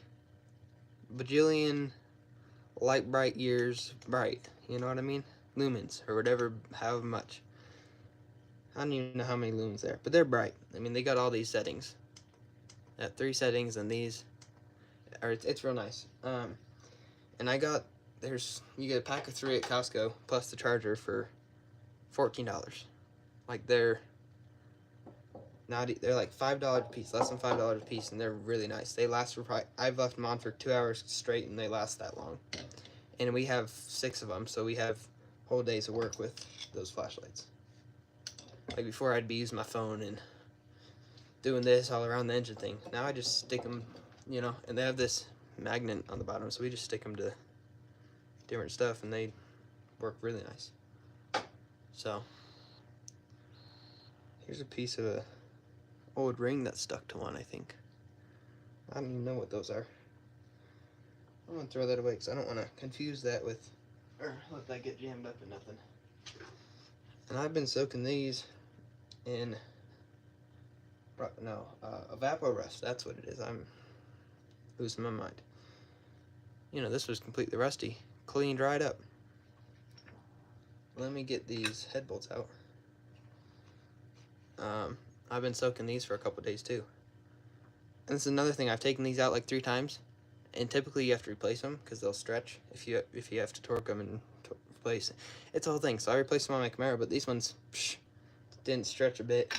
Speaker 1: bajillion light bright years bright, you know what I mean? Lumens, or whatever, however much. I don't even know how many lumens there, but they're bright. I mean, they got all these settings. At 3 settings, and these, it's real nice. And you get a pack of 3 at Costco, plus the charger for $14. Like they're like $5 a piece, less than $5 a piece, and they're really nice. They last for I've left them on for 2 hours straight, and they last that long. And we have 6 of them, so we have whole days of work with those flashlights. Like before, I'd be using my phone and doing this all around the engine thing. Now I just stick them, you know, and they have this magnet on the bottom, so we just stick them to different stuff, and they work really nice. So here's a piece of a old ring that's stuck to one, I think. I don't even know what those are. I'm gonna throw that away because I don't want to confuse that with, or let that get jammed up in nothing. And I've been soaking these in Evaporust, that's what it is. losing my mind. You know, this was completely rusty, cleaned right up. Let me get these head bolts out. I've been soaking these for a couple days too. And this is another thing, I've taken these out like 3 times, and typically you have to replace them because they'll stretch if you have to torque them and replace it. It's a whole thing. So I replaced them on my Camaro, but these ones didn't stretch a bit,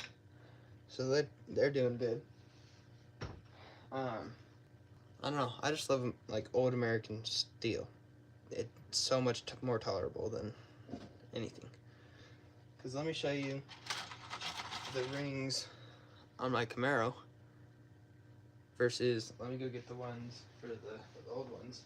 Speaker 1: so they're doing good. I don't know. I just love them, like old American steel. It's so much more tolerable than anything. Because let me show you the rings on my Camaro versus, let me go get the ones for the old ones.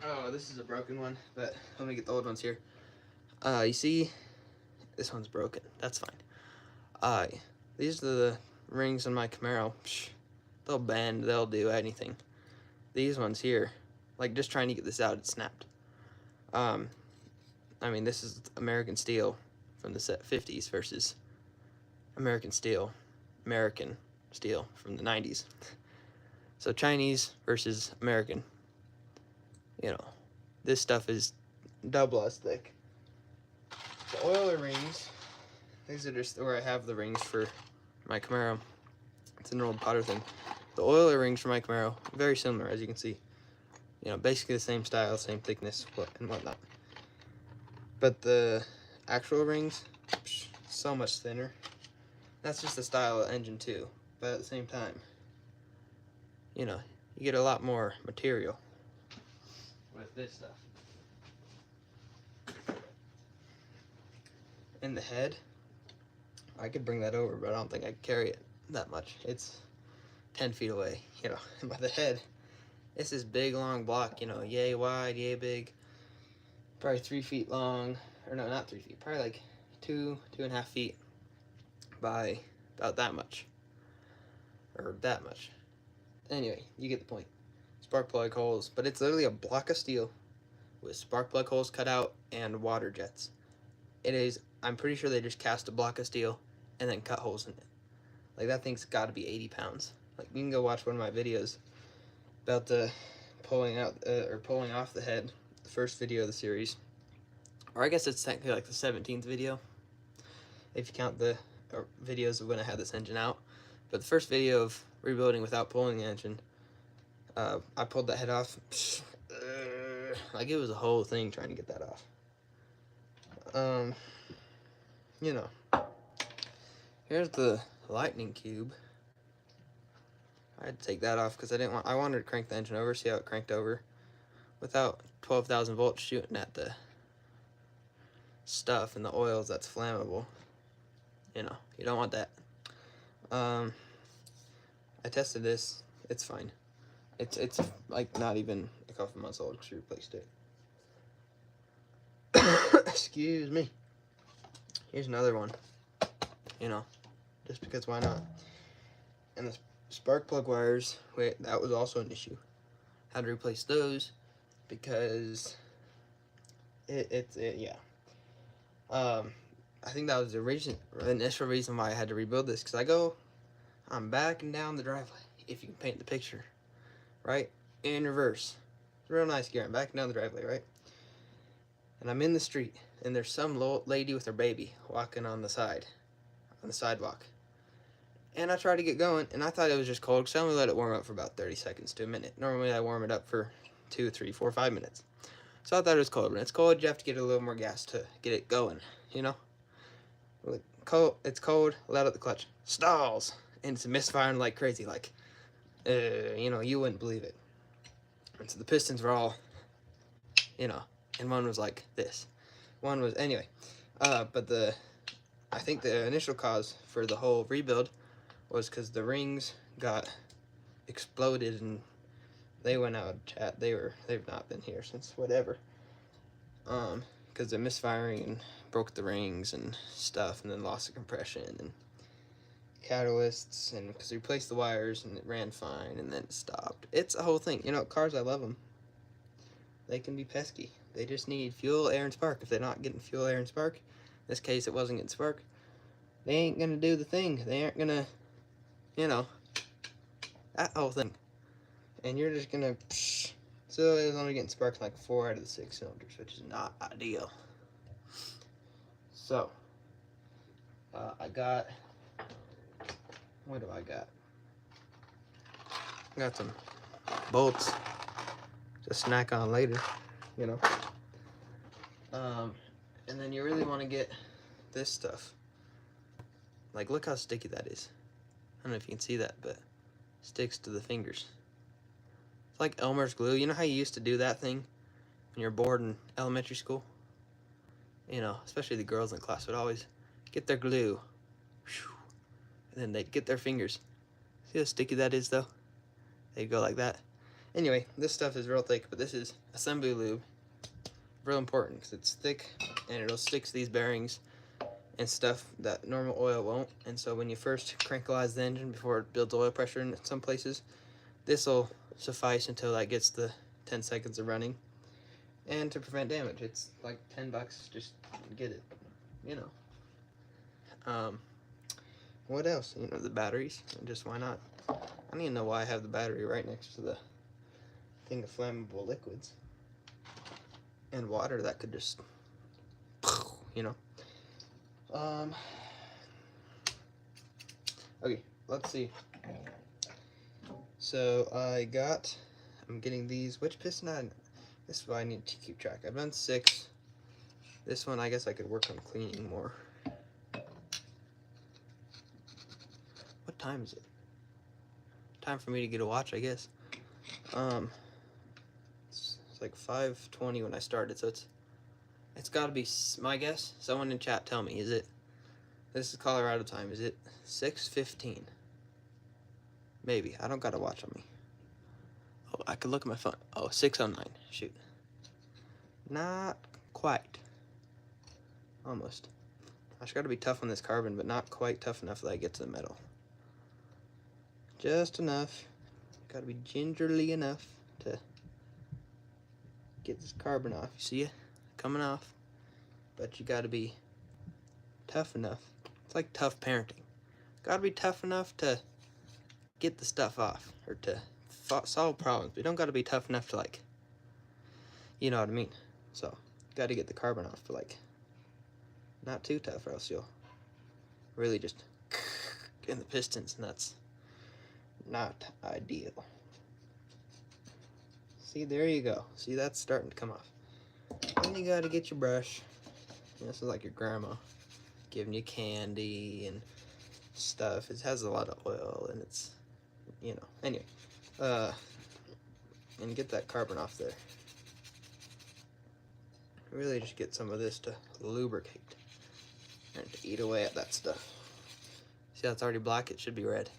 Speaker 1: Oh, this is a broken one, but let me get the old ones here. You see, this one's broken. That's fine. These are the rings on my Camaro. They'll bend, they'll do anything. These ones here, like just trying to get this out, it snapped. I mean, this is American steel from the 50s versus American steel from the 90s. So Chinese versus American. You know, this stuff is double as thick. The oiler rings, these are just where I have the rings for my Camaro. It's an old Potter thing. The oiler rings for my Camaro, very similar, as you can see. You know, basically the same style, same thickness, and whatnot. But the actual rings, so much thinner. That's just the style of engine too. But at the same time, you know, you get a lot more material with this stuff. In the head, I could bring that over, but I don't think I could carry it that much. It's 10 feet away, you know. And by the head, it's this big long block, you know, yay wide, yay big, probably 3 feet long, or no, not 3 feet, probably like 2.5 feet by about that much, or that much. Anyway, you get the point. Spark plug holes, but it's literally a block of steel with spark plug holes cut out and water jets. It is, I'm pretty sure they just cast a block of steel and then cut holes in it. Like, that thing's got to be 80 pounds. Like, you can go watch one of my videos about the pulling out or pulling off the head, the first video of the series, or I guess it's technically like the 17th video if you count the videos of when I had this engine out. But the first video of rebuilding without pulling the engine, I pulled that head off. Like, it was a whole thing trying to get that off. You know, here's the lightning cube. I had to take that off because I wanted to crank the engine over, see how it cranked over without 12,000 volts shooting at the stuff and the oils that's flammable. You know, you don't want that. I tested this, it's fine. It's like not even a couple months old because we replaced it. Excuse me. Here's another one. You know, just because why not? And the spark plug wires, that was also an issue. Had to replace those because yeah. I think that was the initial reason why I had to rebuild this, because I'm backing down the driveway, if you can paint the picture, right? In reverse. It's real nice gear. I'm backing down the driveway, right? And I'm in the street, and there's some little lady with her baby walking on the sidewalk. And I tried to get going, and I thought it was just cold, because I only let it warm up for about 30 seconds to a minute. Normally I warm it up for 2, 3, 4, 5 minutes. So I thought it was cold. When it's cold, you have to get a little more gas to get it going, you know? It's cold, let out the clutch. Stalls! And it's misfiring like crazy, like, you know, you wouldn't believe it. And so the pistons were all, you know, and one was like this. One was, anyway. But I think the initial cause for the whole rebuild was because the rings got exploded and they went out of chat. They've not been here since whatever. Because of misfiring and broke the rings and stuff, and then lost the compression and catalysts, and because we replaced the wires and it ran fine and then it stopped. It's a whole thing. You know, cars, I love them. They can be pesky. They just need fuel, air, and spark. If they're not getting fuel, air, and spark, in this case it wasn't getting spark, they ain't gonna do the thing. They aren't gonna, you know, that whole thing. And you're just gonna, so it's only getting sparks like 4 out of the 6 cylinders, which is not ideal. So, I got, what do I got? I got some bolts to snack on later, you know. And then you really want to get this stuff. Like, look how sticky that is. I don't know if you can see that, but it sticks to the fingers. It's like Elmer's glue. You know how you used to do that thing when you're bored in elementary school? You know, especially the girls in class would always get their glue. And then they'd get their fingers. See how sticky that is, though? They'd go like that. Anyway, this stuff is real thick, but this is assembly lube. Real important because it's thick and it'll stick to these bearings and stuff that normal oil won't. And so when you first crankleize the engine before it builds oil pressure in some places, this will suffice until that gets the 10 seconds of running. And to prevent damage, it's like $10, just get it, you know. What else? You know, the batteries, just why not? I don't even know why I have the battery right next to the thing of flammable liquids. And water that could just, you know. Okay, let's see. So I'm getting these, which piston this is what I need to keep track. I've done 6. This one I guess I could work on cleaning more. What time is it? Time for me to get a watch, I guess. It's like 5:20 when I started, so it's got to be, my guess. Someone in chat tell me, this is Colorado time, is it 6:15? Maybe. I don't got a watch on me. Oh, I could look at my phone. Oh, 6:09. Shoot. Not quite. Almost. I just got to be tough on this carbon, but not quite tough enough that I get to the metal. Just enough. Got to be gingerly enough to get this carbon off. You see it coming off, but you got to be tough enough. It's like tough parenting. Got to be tough enough to get the stuff off or to solve problems. We don't got to be tough enough to, like, you know what I mean. So got to get the carbon off, but like not too tough, or else you'll really just in the pistons, and that's not ideal. See, there you go. See, that's starting to come off. Then you got to get your brush. This is like your grandma giving you candy and stuff. It has a lot of oil, and it's, you know, anyway. And get that carbon off there. Really just get some of this to lubricate and to eat away at that stuff. See how it's already black? It should be red.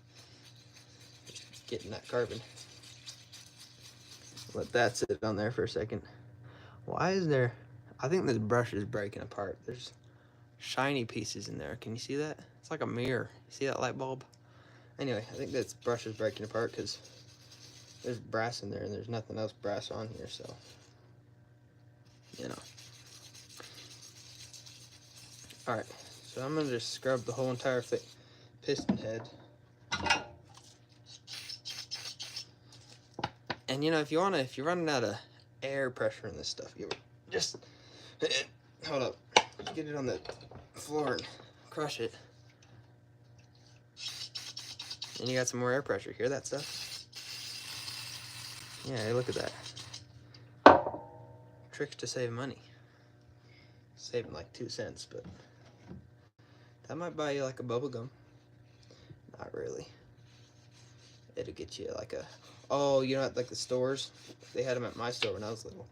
Speaker 1: Just getting that carbon. Let that sit on there for a second. Why is there, I think this brush is breaking apart. There's shiny pieces in there. Can you see that? It's like a mirror. See that light bulb? Anyway, I think this brush is breaking apart because there's brass in there and there's nothing else brass on here, so, you know. Alright, so I'm going to just scrub the whole entire piston head. And, you know, if you're running out of air pressure in this stuff, you just, hold up, get it on the floor and crush it. And you got some more air pressure. Hear that stuff? Yeah, look at that. Tricks to save money. Saving like 2 cents, but that might buy you like a bubble gum. Not really. It'll get you like a, oh, you know, like the stores, they had them at my store when I was little.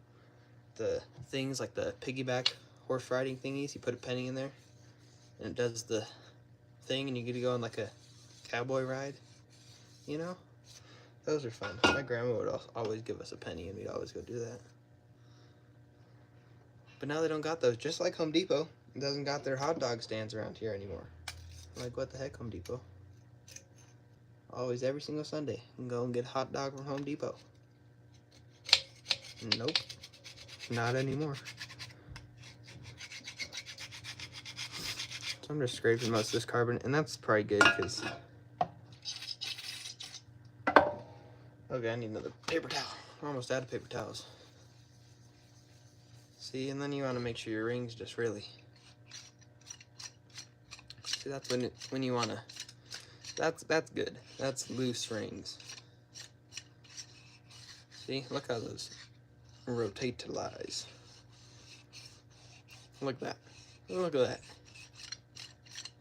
Speaker 1: The things like the piggyback horse riding thingies, you put a penny in there and it does the thing and you get to go on like a cowboy ride, you know? Those are fun. My grandma would always give us a penny and we'd always go do that. But now they don't got those. Just like Home Depot doesn't got their hot dog stands around here anymore. Like, what the heck, Home Depot? Always, every single Sunday, you can go and get a hot dog from Home Depot. Nope. Not anymore. I'm just scraping most of this carbon, and that's probably good because... Okay, I need another paper towel. We're almost out of paper towels. See, and then you want to make sure your rings just really... See, that's when you want to... That's good. That's loose rings. See, look how those rotatilize. Look at that. Look at that.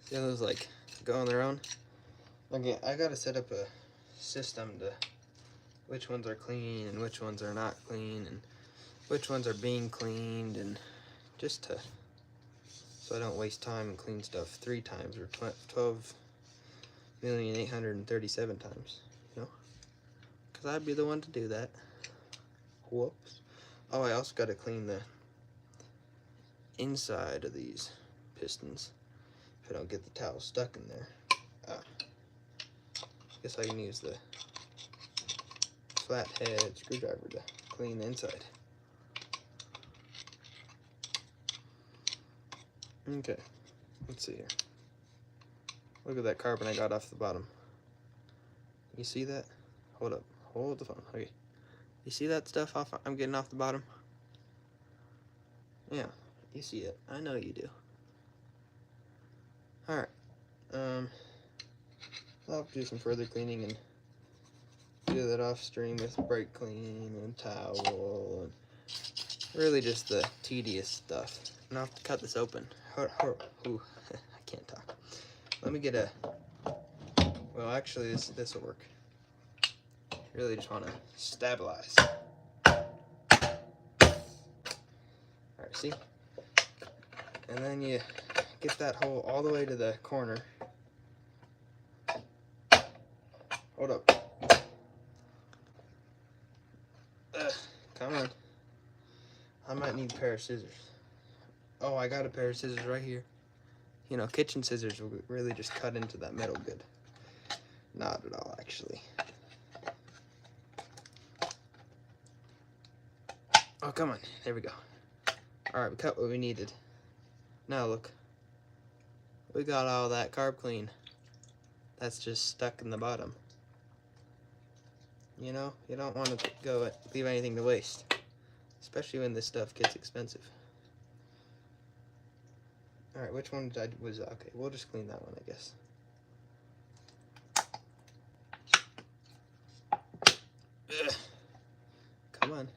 Speaker 1: See how those like go on their own? Okay, I gotta set up a system to which ones are clean and which ones are not clean and which ones are being cleaned, and just to so I don't waste time and clean stuff 3 times or 12,837 times, you know? Because I'd be the one to do that. Whoops. Oh, I also gotta clean the inside of these pistons if I don't get the towel stuck in there. Guess I can use the flathead screwdriver to clean the inside. Okay, let's see here. Look at that carbon I got off the bottom. You see that? Hold up, hold the phone. Okay, you see that stuff off I'm getting off the bottom? Yeah, you see it. I know you do. Alright, I'll have to do some further cleaning and do that off stream with brake clean and towel and really just the tedious stuff. And I'll have to cut this open. Ooh, I can't talk. Let me get a, well actually this will work. Really just want to stabilize. Alright, see? And then you get that hole all the way to the corner. Hold up. Come on. I might need a pair of scissors. Oh, I got a pair of scissors right here. You know, kitchen scissors will really just cut into that metal good. Not at all, actually. Oh, come on. There we go. Alright, we cut what we needed. Now look. We got all that carb clean. That's just stuck in the bottom. You know, you don't want to leave anything to waste. Especially when this stuff gets expensive. Alright, which one was okay, we'll just clean that one, I guess. Ugh. Come on.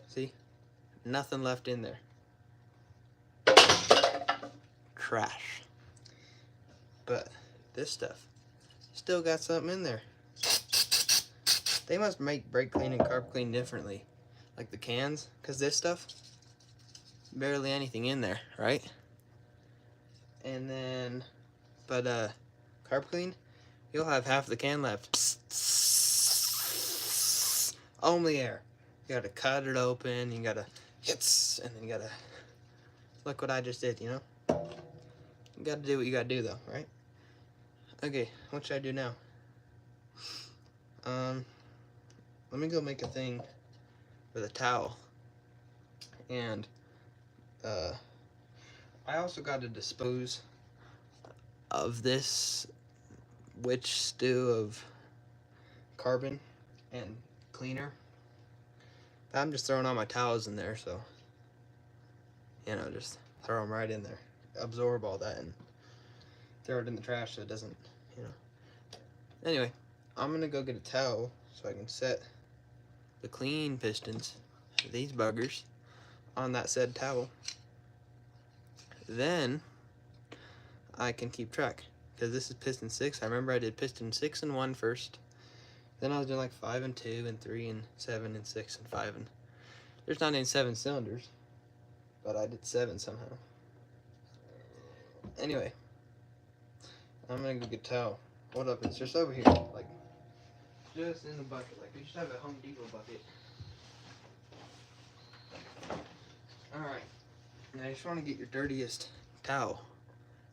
Speaker 1: See? Nothing left in there. Trash. But this stuff still got something in there. They must make brake clean and carb clean differently. Like the cans, because this stuff, barely anything in there, right? And then, but carb clean, you'll have half the can left. Only air. You gotta cut it open, you gotta hits, and then you gotta, look what I just did, you know? You gotta do what you gotta do though, right? Okay, what should I do now? Let me go make a thing with a towel. And I also got to dispose of this witch stew of carbon and cleaner. I'm just throwing all my towels in there, so you know, just throw them right in there, absorb all that and throw it in the trash so it doesn't, you know. Anyway, I'm gonna go get a towel so I can set the clean pistons, these buggers, on that said towel. Then I can keep track, because this is piston 6. I remember I did piston 6 and 1 first. Then I was doing like 5 and 2 and 3 and 7 and 6 and 5 and there's not any 7 cylinders, but I did 7 somehow. Anyway, I'm gonna go get a towel. Hold up, it's just over here, like just in the bucket. Like we should have a Home Depot bucket. Alright, now you just want to get your dirtiest towel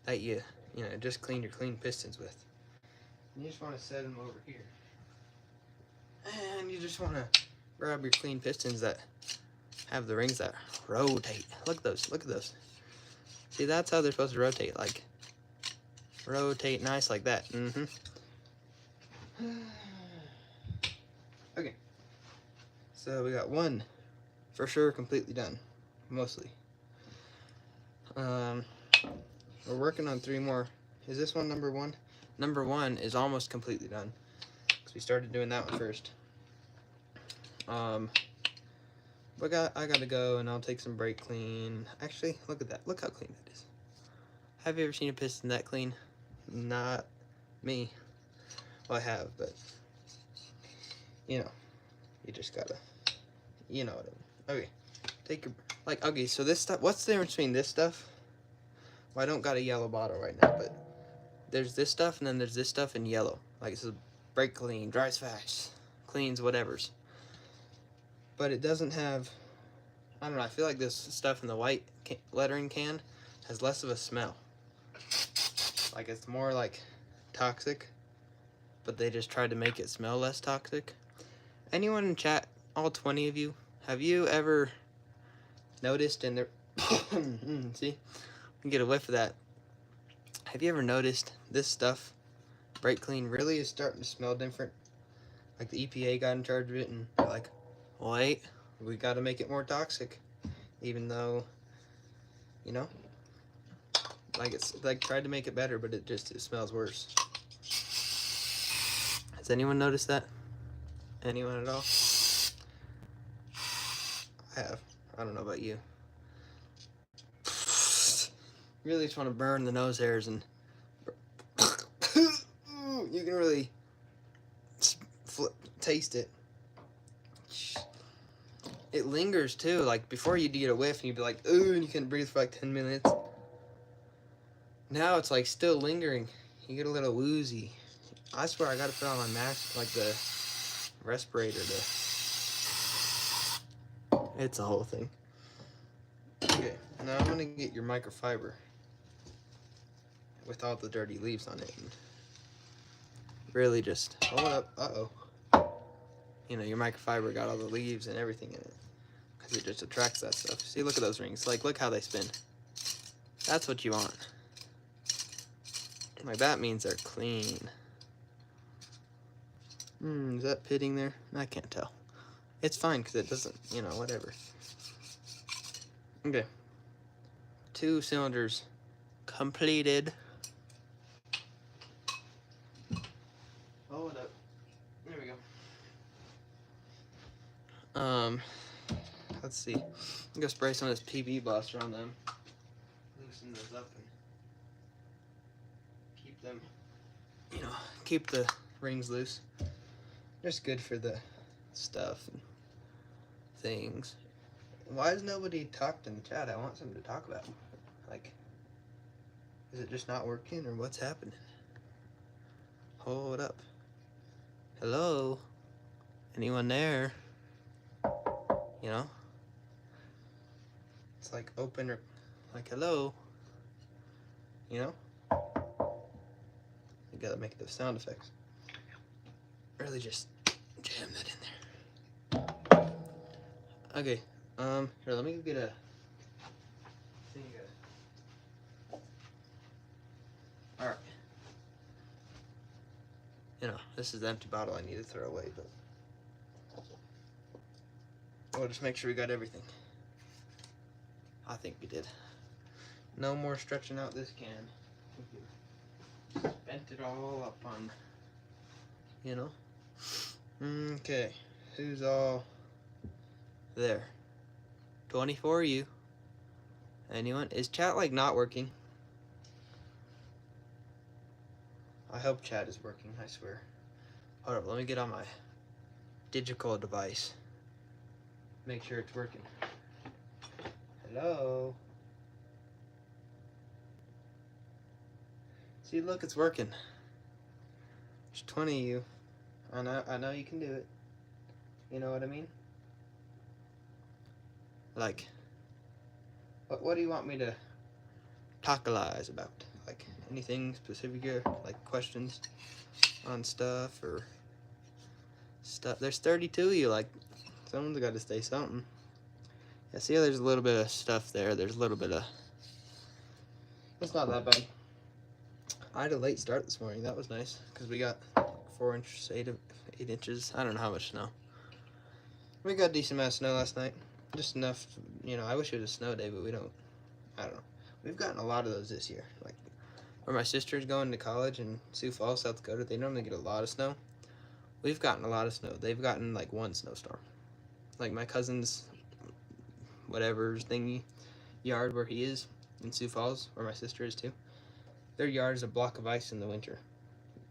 Speaker 1: that you know, just clean your clean pistons with. And you just want to set them over here. And you just want to grab your clean pistons that have the rings that rotate. Look at those, look at those. See, that's how they're supposed to rotate, like, rotate nice like that. Okay, so we got one for sure completely done, mostly. We're working on 3 more. Is this one number 1? Number 1 is almost completely done, because we started doing that one first. But I gotta go, and I'll take some brake clean. Actually, look at that. Look how clean that is. Have you ever seen a piston that clean? Not me. Well, I have, but you know, you just gotta, you know what I mean. Okay, take your, like, okay, so this stuff, what's the difference between this stuff? Well, I don't got a yellow bottle right now, but there's this stuff, and then there's this stuff in yellow. Like, it's a brake clean, dries fast, cleans whatevers. But it doesn't have, I don't know, I feel like this stuff in the white lettering can has less of a smell. Like, it's more like toxic, but they just tried to make it smell less toxic. Anyone in chat, all 20 of you, have you ever noticed in the see, you can get a whiff of that. Have you ever noticed this stuff, brake clean, really is starting to smell different? Like, the EPA got in charge of it, and they're like, wait, we got to make it more toxic, even though, you know, like, it's like tried to make it better, but it smells worse. Has anyone noticed that? Anyone at all? I have. I don't know about you. Really just want to burn the nose hairs, and you can really taste it. It lingers too. Like, before you'd get a whiff and you'd be like, ooh, and you couldn't breathe for like 10 minutes. Now it's like still lingering. You get a little woozy. I swear I gotta put on my mask, like the respirator it's a whole thing. Okay, now I'm gonna get your microfiber with all the dirty leaves on it and really just hold up. You know, your microfiber got all the leaves and everything in it, because it just attracts that stuff. See, look at those rings. Like, look how they spin. That's what you want. Like, that means they're clean. Is that pitting there? I can't tell. It's fine, because it doesn't, you know, whatever. Okay. 2 cylinders completed. Hold up. There we go. Let's see. I'm gonna spray some of this PB Buster on them. Loosen those up and keep them, you know, keep the rings loose. Just good for the stuff and things. Why has nobody talked in the chat? I want something to talk about. Like, is it just not working, or what's happening? Hold up. Hello? Anyone there? You know? It's like open, or like, hello? You know? You gotta make those sound effects. Really just jam that in there. Okay, here, let me get a thing. Alright. You know, this is the empty bottle I need to throw away, but we'll just make sure we got everything. I think we did. No more stretching out this can. Bent it all up on, you know. Okay, who's all there? 24 of you. Anyone? Is chat like not working? I hope chat is working, I swear. Hold up, let me get on my digital device. Make sure it's working. Hello? See, look, it's working. There's 20 of you. I know you can do it. You know what I mean? Like, what do you want me to talkalize about? Like, anything specific here? Like, questions on stuff or stuff? There's 32 of you. Like, someone's got to say something. Yeah, see how there's a little bit of stuff there. There's a little bit of It's not that bad. I had a late start this morning. That was nice because we got 4 inches, 8 inches. I don't know how much snow. We got a decent amount of snow last night. Just enough, you know, I wish it was a snow day, but we don't. I don't know. We've gotten a lot of those this year. Like, where my sister's going to college in Sioux Falls, South Dakota, they normally get a lot of snow. We've gotten a lot of snow. They've gotten like 1 snowstorm. Like my cousin's whatever thingy yard where he is in Sioux Falls, where my sister is too. Their yard is a block of ice in the winter.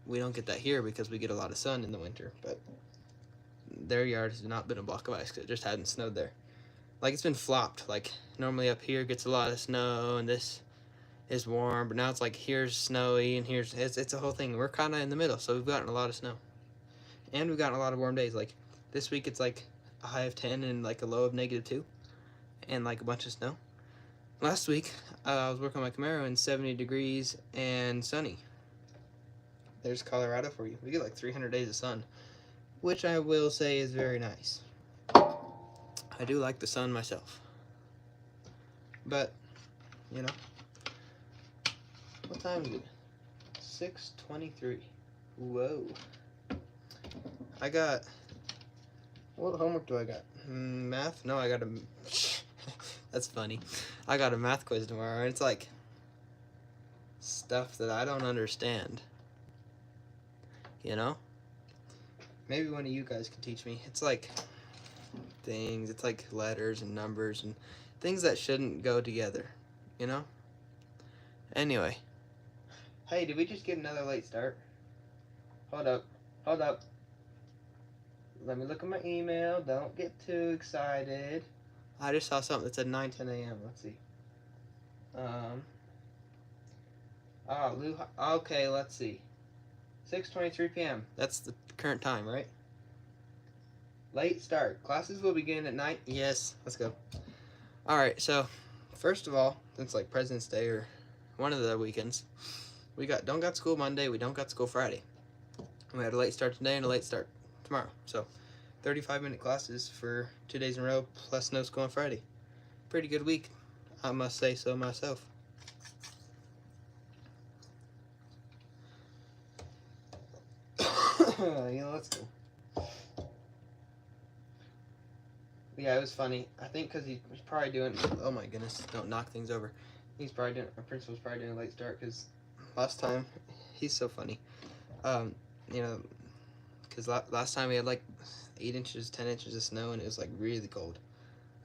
Speaker 1: We don't get that here because we get a lot of sun in the winter, but their yard has not been a block of ice because it just hadn't snowed there. Like, it's been flopped. Like, normally up here gets a lot of snow and this is warm, but now it's like here's snowy and here's it's a whole thing. We're kind of in the middle, so we've gotten a lot of snow, and we've gotten a lot of warm days. Like this week it's like a high of 10 and like a low of -2 and like a bunch of snow. Last week I was working on my Camaro and 70 degrees and sunny. There's Colorado for you. We get like 300 days of sun, which I will say is very nice. I do like the sun myself, but you know, what time is it? 6:23. Whoa. I got, what homework do I got? Math? No, I got a, that's funny. I got a math quiz tomorrow, and it's like stuff that I don't understand. You know? Maybe one of you guys can teach me. It's like things, it's like letters and numbers and things that shouldn't go together, you know? Anyway. Hey, did we just get another late start? Hold up. Hold up. Let me look at my email. Don't get too excited. I just saw something that said 9:10 a.m. Let's see. Lou. Okay, let's see. 6:23 p.m. That's the current time, right? Late start. Classes will begin at 9. Yes. Let's go. All right. So, first of all, since like President's Day or one of the weekends, we don't got school Monday. We don't got school Friday. We had a late start today and a late start tomorrow. So 35-minute classes for 2 days in a row, plus no school on Friday. Pretty good week, I must say so myself. Let's go. Yeah, it was funny. I think because he was probably doing, oh my goodness, don't knock things over. He's probably doing, our principal's probably doing a late start because last time, he's so funny. You know, because last time we had like 8 inches, 10 inches of snow, and it was like really cold.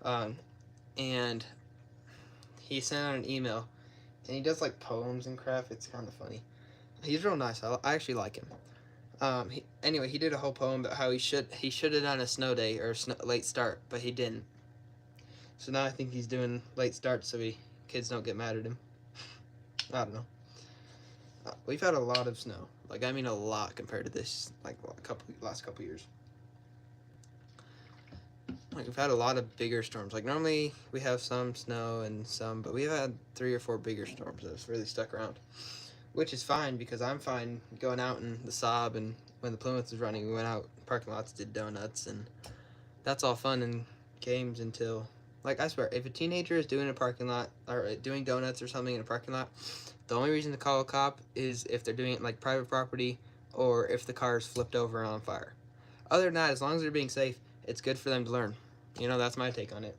Speaker 1: And he sent out an email, and he does like poems and crap. It's kind of funny. He's real nice. I actually like him. Anyway, he did a whole poem about how he should have done a snow day or late start, but he didn't. So now I think he's doing late start so kids don't get mad at him. I don't know. We've had a lot of snow. Like, I mean a lot compared to this, like, last couple years. Like, we've had a lot of bigger storms. Like, normally we have some snow and some, but we've had 3 or 4 bigger storms that have really stuck around. Which is fine, because I'm fine going out in the Saab, and when the Plymouth was running, we went out in parking lots, did donuts, and that's all fun and games until, like, I swear, if a teenager is doing a parking lot, or doing donuts or something in a parking lot, the only reason to call a cop is if they're doing it like private property or if the car is flipped over and on fire. Other than that, as long as they're being safe, it's good for them to learn. You know, that's my take on it.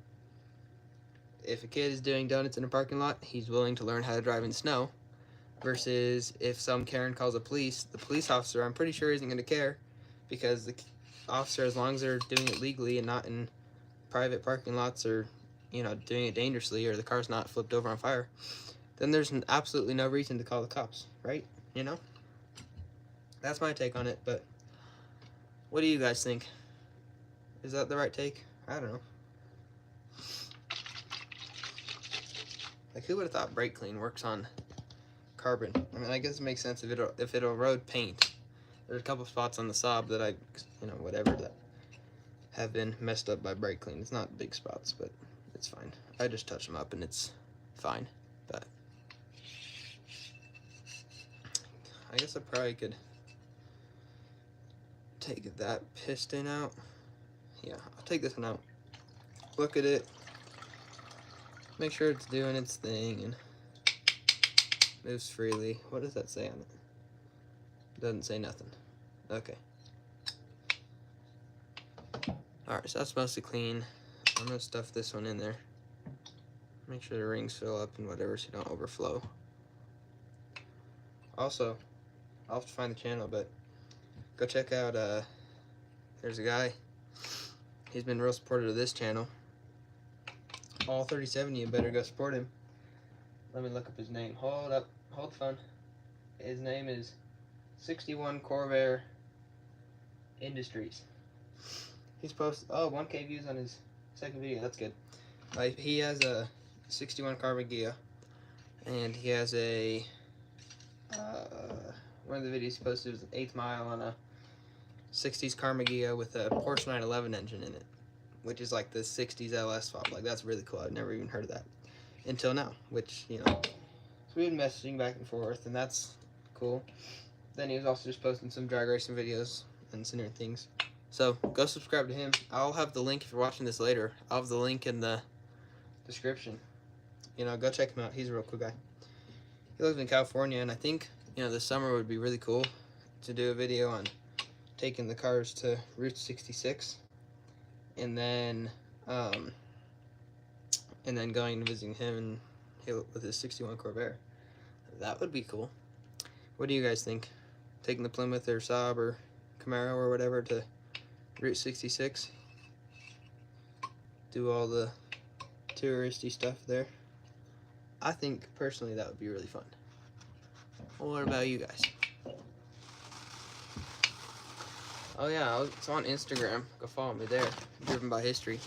Speaker 1: If a kid is doing donuts in a parking lot, he's willing to learn how to drive in snow. Versus if some Karen calls the police officer, I'm pretty sure isn't going to care, because the officer, as long as they're doing it legally and not in private parking lots or, you know, doing it dangerously, or the car's not flipped over on fire, then there's absolutely no reason to call the cops, right? You know? That's my take on it, but what do you guys think? Is that the right take? I don't know. Like, who would have thought brake clean works on carbon? I mean, I guess it makes sense if it'll erode paint. There's a couple spots on the Saab that that have been messed up by brake clean. It's not big spots, but it's fine. I just touch them up and it's fine. But I guess I probably could take that piston out. Yeah, I'll take this one out. Look at it. Make sure it's doing its thing, and Moves freely. What does that say on it? Doesn't say nothing. Okay. Alright, so that's mostly clean. I'm going to stuff this one in there. Make sure the rings fill up and whatever so you don't overflow. Also, I'll have to find the channel, but go check out, there's a guy. He's been real supportive of this channel. All 37 of you better go support him. Let me look up his name. Hold up. Hold the phone. His name is 61 Corvair Industries. He's posted 1K views on his second video. That's good. He has a 61 Carmagia, and he has a one of the videos he posted was an 8th mile on a 60s Carmagia with a Porsche 911 engine in it, which is like the 60s LS swap. Like, that's really cool. I've never even heard of that until now, which, you know, so we've been messaging back and forth, and that's cool. Then he was also just posting some drag racing videos and some different things. So go subscribe to him. I'll have the link if you're watching this later. I'll have the link in the description. You know, go check him out. He's a real cool guy. He lives in California, and I think, you know, this summer would be really cool to do a video on taking the cars to Route 66, and then going and visiting him and with his 61 Corvair. That would be cool. What do you guys think? Taking the Plymouth or Saab or Camaro or whatever to Route 66? Do all the touristy stuff there. I think personally that would be really fun. Well, what about you guys? Oh yeah, it's on Instagram. Go follow me there. Driven by History.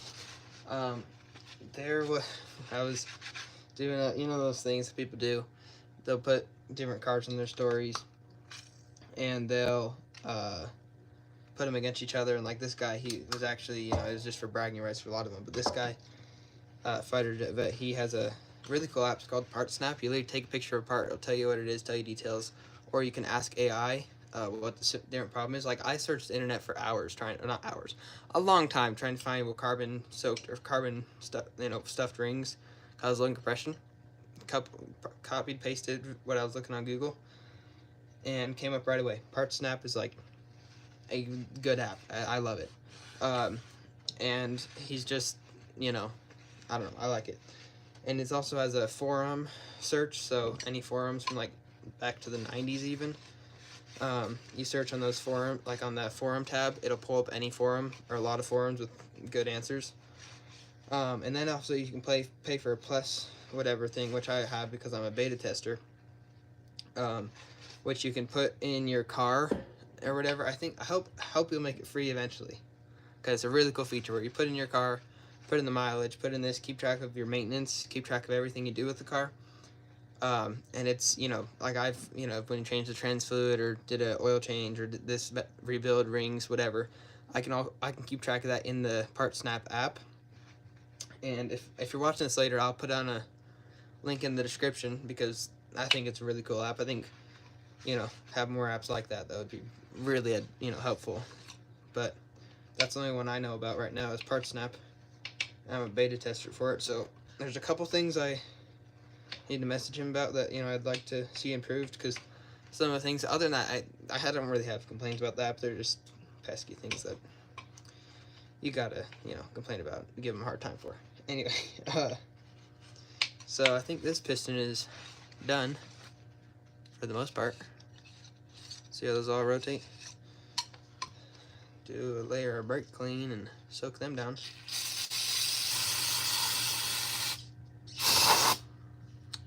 Speaker 1: I was doing you know those things that people do. They'll put different cars in their stories, and they'll put them against each other. And like this guy, he was actually, you know, it was just for bragging rights for a lot of them. But this guy, fighter jet vet, he has a really cool app. It's called Part Snap. You literally take a picture of a part. It'll tell you what it is, tell you details, or you can ask AI what the different problem is. Like, I searched the internet for hours a long time trying to find what carbon soaked or carbon stuffed rings cause low compression. Copied, pasted what I was looking on Google, and came up right away. Part Snap is like a good app. I love it. And he's just, you know, I don't know, I like it. And it also has a forum search, so any forums from like back to the 90s even. You search on those forum, like on that forum tab, it'll pull up any forum or a lot of forums with good answers. And then also you can pay for a plus whatever thing, which I have because I'm a beta tester, which you can put in your car or whatever. I hope you'll make it free eventually, because it's a really cool feature where you put in your car, put in the mileage, put in this, keep track of your maintenance, keep track of everything you do with the car. And it's, you know, like when you change the trans fluid or did an oil change or did this rebuild rings, whatever, I can keep track of that in the Part Snap app. And if you're watching this later, I'll put on a link in the description, because I think it's a really cool app. I think, you know, have more apps like that would be really, you know, helpful. But that's the only one I know about right now is Part Snap. I'm a beta tester for it, so there's a couple things I need to message him about that, you know, I'd like to see improved, because some of the things, other than that, I don't really have complaints about the app. They're just pesky things that you gotta, you know, complain about, give them a hard time for. Anyway, so I think this piston is done for the most part. See how those all rotate? Do a layer of brake clean and soak them down.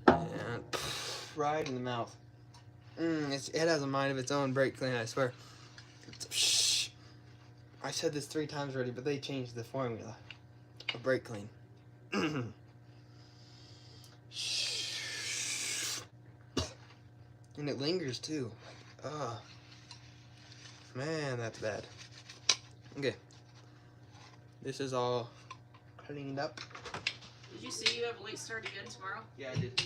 Speaker 1: And right in the mouth. It has a mind of its own, brake clean, I swear. Shh. I said this 3 times already, but they changed the formula. A brake clean. And it lingers too. Oh, man, that's bad. Okay, this is all cleaned up.
Speaker 2: Did you say you have a late start again tomorrow?
Speaker 1: Yeah, I did.
Speaker 2: It's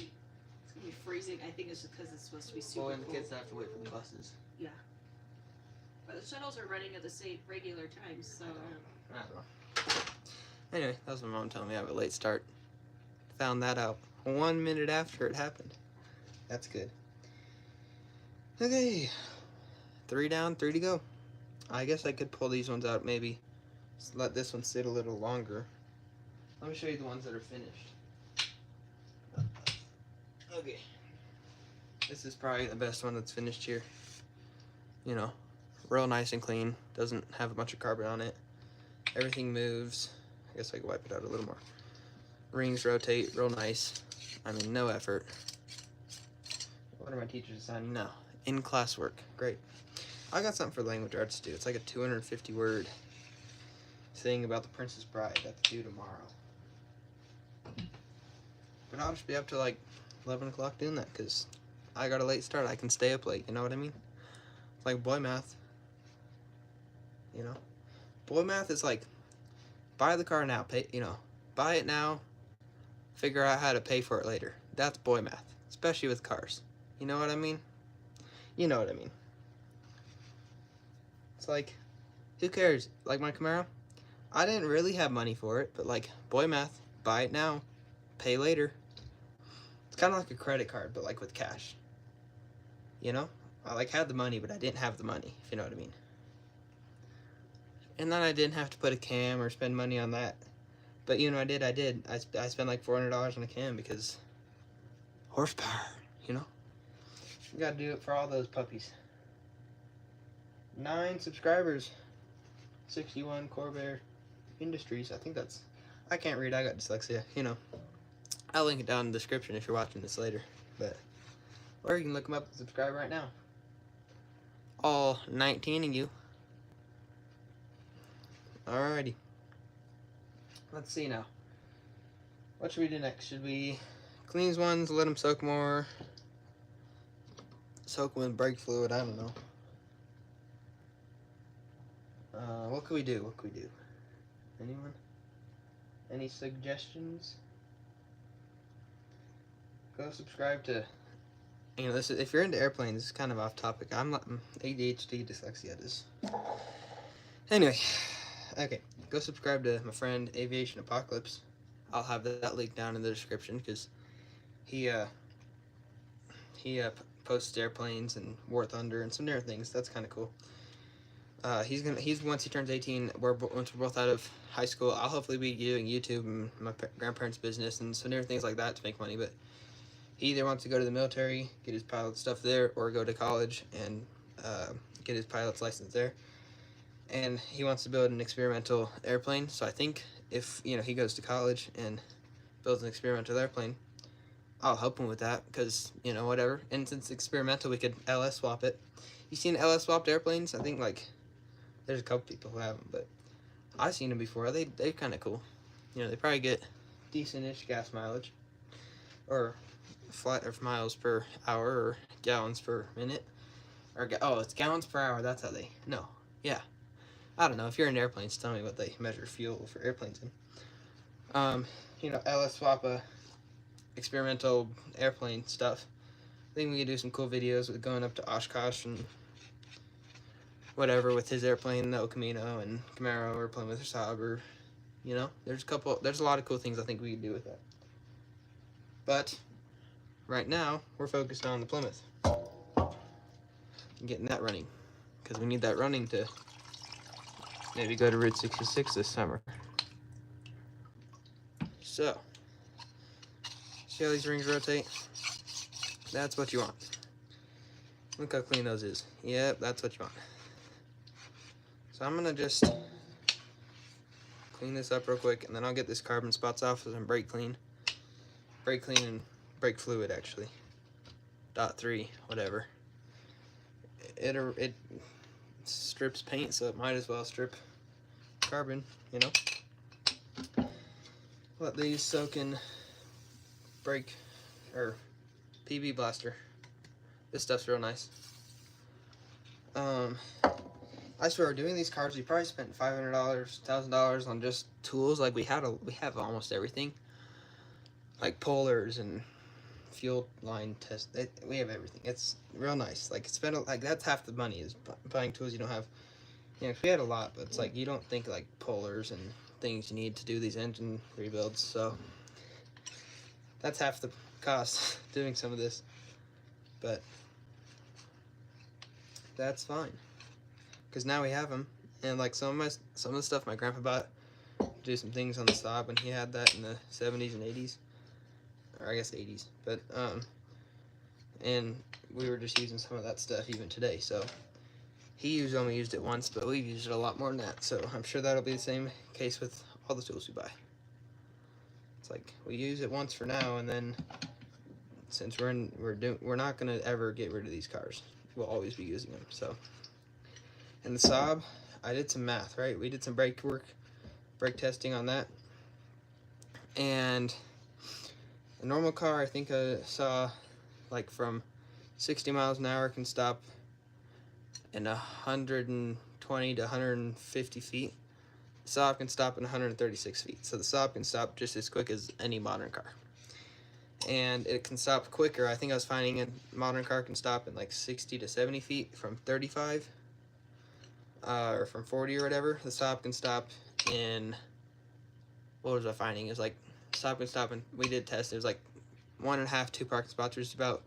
Speaker 2: gonna be freezing. I think it's just because it's supposed to be super
Speaker 1: Well, and the
Speaker 2: cool.
Speaker 1: kids have to wait for the buses.
Speaker 2: Yeah. But the shuttles are running at the same regular times, so.
Speaker 1: I don't know. Anyway, that was my mom telling me I have a late start. Found that out 1 minute after it happened. That's good. Okay. 3 down, 3 to go. I guess I could pull these ones out maybe. Just let this one sit a little longer. Let me show you the ones that are finished. Okay. This is probably the best one that's finished here. You know, real nice and clean. Doesn't have a bunch of carbon on it. Everything moves. I guess I could wipe it out a little more. Rings rotate real nice. I mean, no effort. What are my teachers assigning now? In-class work. Great. I got something for language arts to do. It's like a 250 word thing about the Princess Bride I have to do tomorrow. But I'll just be up to like 11 o'clock doing that because I got a late start. I can stay up late, you know what I mean? It's like boy math. You know? Boy math is like, buy the car now, pay, you know, buy it now, figure out how to pay for it later. That's boy math, especially with cars. You know what I mean? You know what I mean. It's like, who cares? Like my Camaro, I didn't really have money for it, but like, boy math, buy it now, pay later. It's kind of like a credit card, but like with cash. You know? I like had the money, but I didn't have the money, if you know what I mean. And then I didn't have to put a cam or spend money on that. But you know, I did. I spent like $400 on a cam because horsepower, you know? You gotta do it for all those puppies. 9 subscribers. 61 Corvair Industries. I think that's... I can't read. I got dyslexia, you know. I'll link it down in the description if you're watching this later. But, or you can look them up and subscribe right now. All 19 of you. Alrighty. Let's see now. What should we do next? Should we clean these ones, let them soak more? Soak them with brake fluid, I don't know. What could we do? What could we do? Anyone? Any suggestions? Go subscribe to... You know, this is, if you're into airplanes, this is kind of off topic. I'm not... ADHD, dyslexia, this. Anyway. Okay. Go subscribe to my friend Aviation Apocalypse. I'll have that link down in the description because he posts airplanes and War Thunder and some different things. That's kind of cool. He's once he turns 18, once we're both out of high school, I'll hopefully be doing YouTube and my grandparents' business and some different things like that to make money. But he either wants to go to the military, get his pilot stuff there, or go to college and get his pilot's license there. And he wants to build an experimental airplane. So I think if, you know, he goes to college and builds an experimental airplane, I'll help him with that because, you know, whatever. And since it's experimental, we could LS swap it. You seen LS swapped airplanes? I think, like, there's a couple people who have them, but I've seen them before. They're kind of cool. You know, they probably get decent-ish gas mileage. Or miles per hour or gallons per minute. Or, oh, it's gallons per hour. That's how they... No. Yeah. I don't know. If you're in airplanes, tell me what they measure fuel for airplanes in. You know, LS swap experimental airplane stuff. I think we could do some cool videos with going up to Oshkosh and whatever with his airplane, the El Camino and Camaro or Plymouth or Saab or, you know, there's a lot of cool things I think we could do with that. But right now, we're focused on the Plymouth. And getting that running. Because we need that running to maybe go to Route 66 this summer. So, see how these rings rotate? That's what you want. Look how clean those is. Yep, that's what you want. So I'm gonna just clean this up real quick, and then I'll get this carbon spots off with some brake clean. Brake clean and brake fluid, actually. .3, whatever. It strips paint, so it might as well strip carbon, you know. Let these soak in brake or PB blaster. This stuff's real nice. I swear, doing these cars, we probably spent $500, $1,000 on just tools. Like we have almost everything, like pullers and fuel line test. We have everything. It's real nice. Like like that's half the money is buying tools you don't have. You know, we had a lot, but it's like you don't think like pullers and things you need to do these engine rebuilds. So that's half the cost doing some of this. but that's fine, because now we have them. And like some of the stuff my grandpa bought to do some things on the Saab when he had that in the 70s and 80s, or I guess 80s, but and we were just using some of that stuff even today. So he only used it once, but we've used it a lot more than that. So I'm sure that'll be the same case with all the tools we buy. It's like we use it once for now, and then since we're not gonna ever get rid of these cars. We'll always be using them. So, and the Saab, I did some math, right? We did some brake testing on that, and a normal car, I think I saw, like from 60 miles an hour can stop in 120 to 150 feet. The Saab can stop in 136 feet. So the Saab can stop just as quick as any modern car. And it can stop quicker. I think I was finding a modern car can stop in like 60 to 70 feet from 35 or from 40 or whatever. The Saab can stop in, what was I finding? It was like, Saab can stop in, we did test, it was like 1.5, 2 parking spots, which is about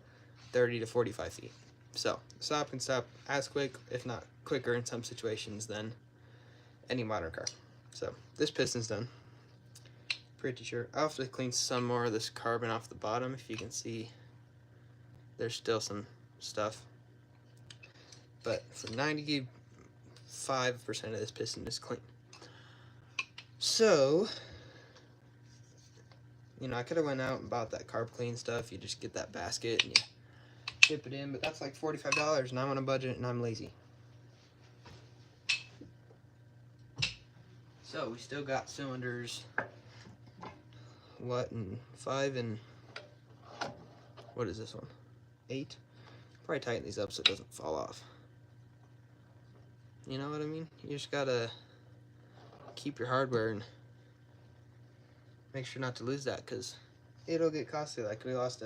Speaker 1: 30 to 45 feet. So the Saab can stop as quick, if not quicker in some situations, than any modern car. So this piston's done. Pretty sure. I'll have to clean some more of this carbon off the bottom. If you can see, there's still some stuff. But for 95% of this piston is clean. So, you know, I could have went out and bought that carb clean stuff. You just get that basket and you ship it in, but that's like $45 and I'm on a budget and I'm lazy. So we still got cylinders, and 5 and, what is this one? 8? Probably tighten these up so it doesn't fall off. You know what I mean? You just gotta keep your hardware and make sure not to lose that, because it'll get costly. Like we lost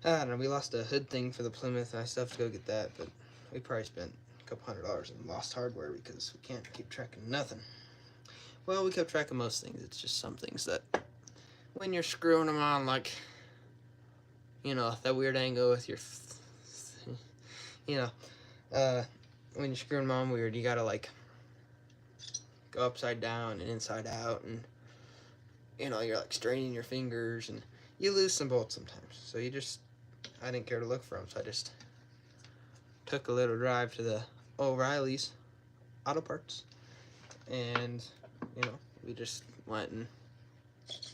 Speaker 1: we lost a hood thing for the Plymouth, and I still have to go get that, but we probably spent a couple $100 in lost hardware because we can't keep track of nothing. Well, we kept track of most things. It's just some things that when you're screwing them on, like, you know, that weird angle with your, you know, when you're screwing them on weird, you gotta like go upside down and inside out, and you know, you're like straining your fingers and you lose some bolts sometimes. So I didn't care to look for them, so I just took a little drive to the O'Reilly's Auto Parts, and you know, we just went and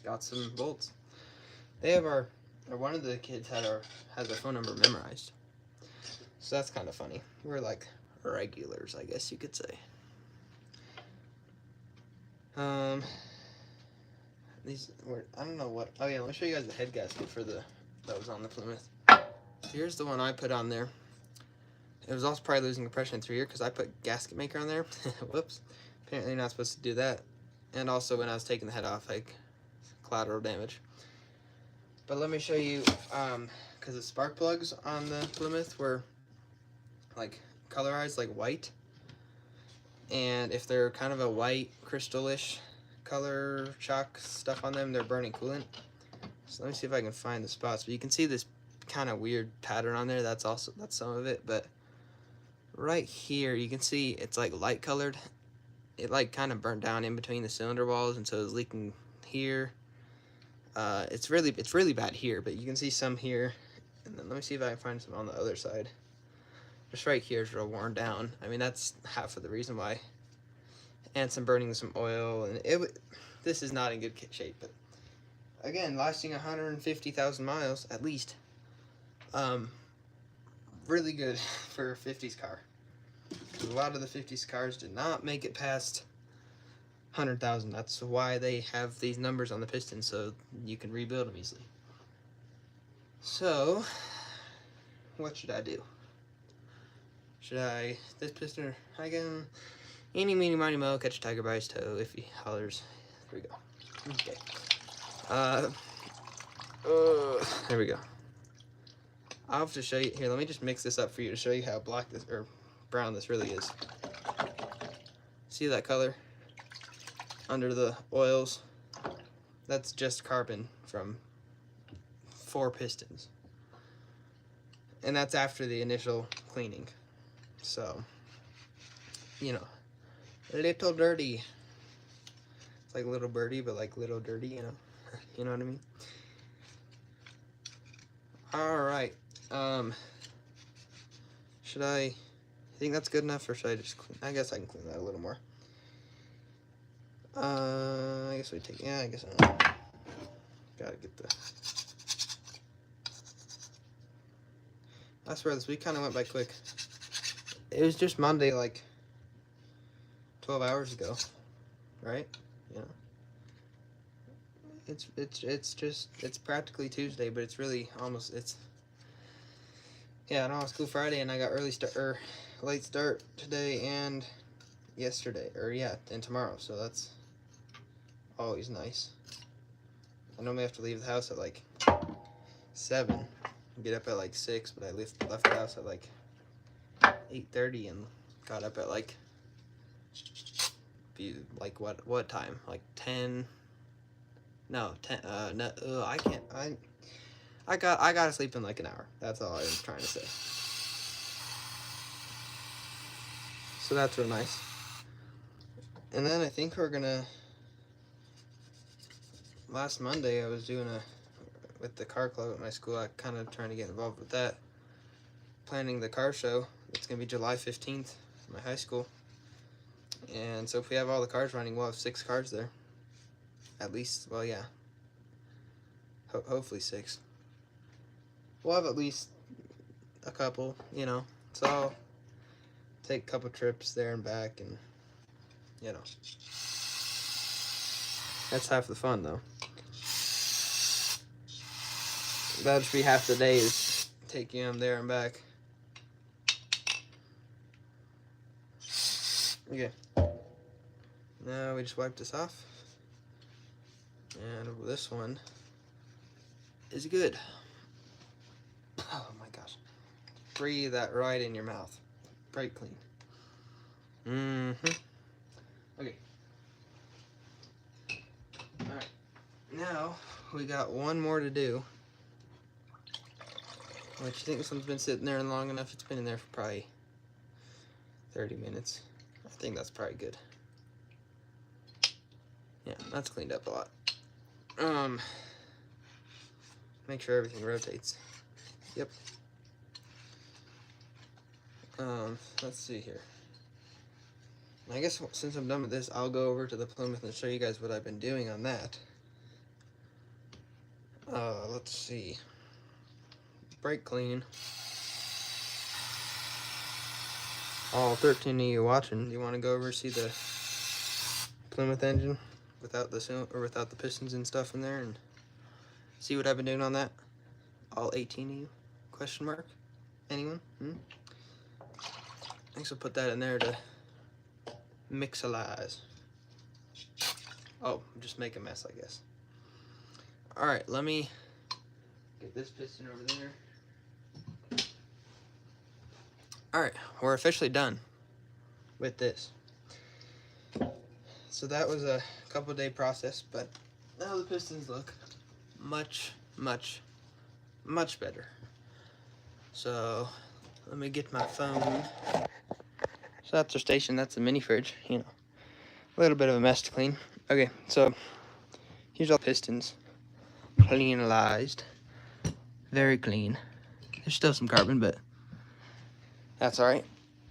Speaker 1: got some bolts. They have or one of the kids has our phone number memorized, so that's kind of funny. We're like regulars, I guess you could say. These were, I don't know what. Oh yeah, let me show you guys the head gasket that was on the Plymouth. Here's the one I put on there. It was also probably losing compression through here because I put gasket maker on there. Whoops. Apparently you're not supposed to do that. And also when I was taking the head off, like collateral damage. But let me show you, because the spark plugs on the Plymouth were like colorized like white. And if they're kind of a white crystal-ish color chalk stuff on them, they're burning coolant. So let me see if I can find the spots. But you can see this kind of weird pattern on there. That's some of it. But right here, you can see it's like light colored. It like kind of burnt down in between the cylinder walls, and so it's leaking here. It's really bad here, but you can see some here. And then let me see if I can find some on the other side. Just right here is real worn down. I mean, that's half of the reason why. And some burning some oil, and this is not in good shape. But again, lasting 150,000 miles at least. Really good for a 50s car. A lot of the 50s cars did not make it past 100,000. That's why they have these numbers on the piston, so you can rebuild them easily. So, what should I do? This piston, I can, eeny, meeny, miny, moe, catch a tiger by his toe if he hollers. There we go. Okay. There we go. I'll have to show you, here, let me just mix this up for you to show you how black this, or brown this really is. See that color? Under the oils? That's just carbon from 4 pistons. And that's after the initial cleaning. So, you know, little dirty. It's like little birdie, but like little dirty, you know? You know what I mean? Alright. Should I think that's good enough, or should I just clean? I guess I can clean that a little more. I guess we take, yeah, I guess I don't know. Gotta get the, I swear this week kind of went by quick. It was just Monday, like 12 hours ago, right? Yeah. It's practically Tuesday, but it's really almost, yeah, I don't have school Friday, and I got late start today and yesterday, and tomorrow, so that's always nice. I normally have to leave the house at like 7, get up at like 6, but I left the house at like 8:30 and got up at like what time? Like 10? No, 10. No, I can't. I gotta sleep in like an hour. That's all I'm trying to say. So that's real nice. And then I think we're gonna. Last Monday I was doing with the car club at my school. I kind of trying to get involved with that. Planning the car show. It's gonna be July 15th at my high school. And so if we have all the cars running, we'll have 6 cars there. At least, well, yeah. Hopefully 6. We'll have at least a couple, you know. So I'll take a couple trips there and back, and, you know. That's half the fun, though. That'll just be half the day, is taking them there and back. Okay. Now we just wipe this off. And this one is good. Oh my gosh. Breathe that right in your mouth. Bright clean. Okay. Alright. Now we got one more to do. Which I think this one's been sitting there long enough. It's been in there for probably 30 minutes. I think that's probably good. Yeah, that's cleaned up a lot. Make sure everything rotates. Yep. Let's see here. I guess since I'm done with this, I'll go over to the Plymouth and show you guys what I've been doing on that. Let's see. Brake clean. All 13 of you watching, do you want to go over and see the Plymouth engine without the pistons and stuff in there, and see what I've been doing on that? All 18 of you? Question mark? Anyone? I guess I'll put that in there to mixalize. Oh, just make a mess, I guess. Alright, let me get this piston over there. Alright, we're officially done with this. So that was a couple day process, but now the pistons look much, much, much better. So let me get my phone. So that's our station, that's the mini fridge, you know. A little bit of a mess to clean. Okay, so here's all the pistons. Cleanalized. Very clean. There's still some carbon, but that's alright.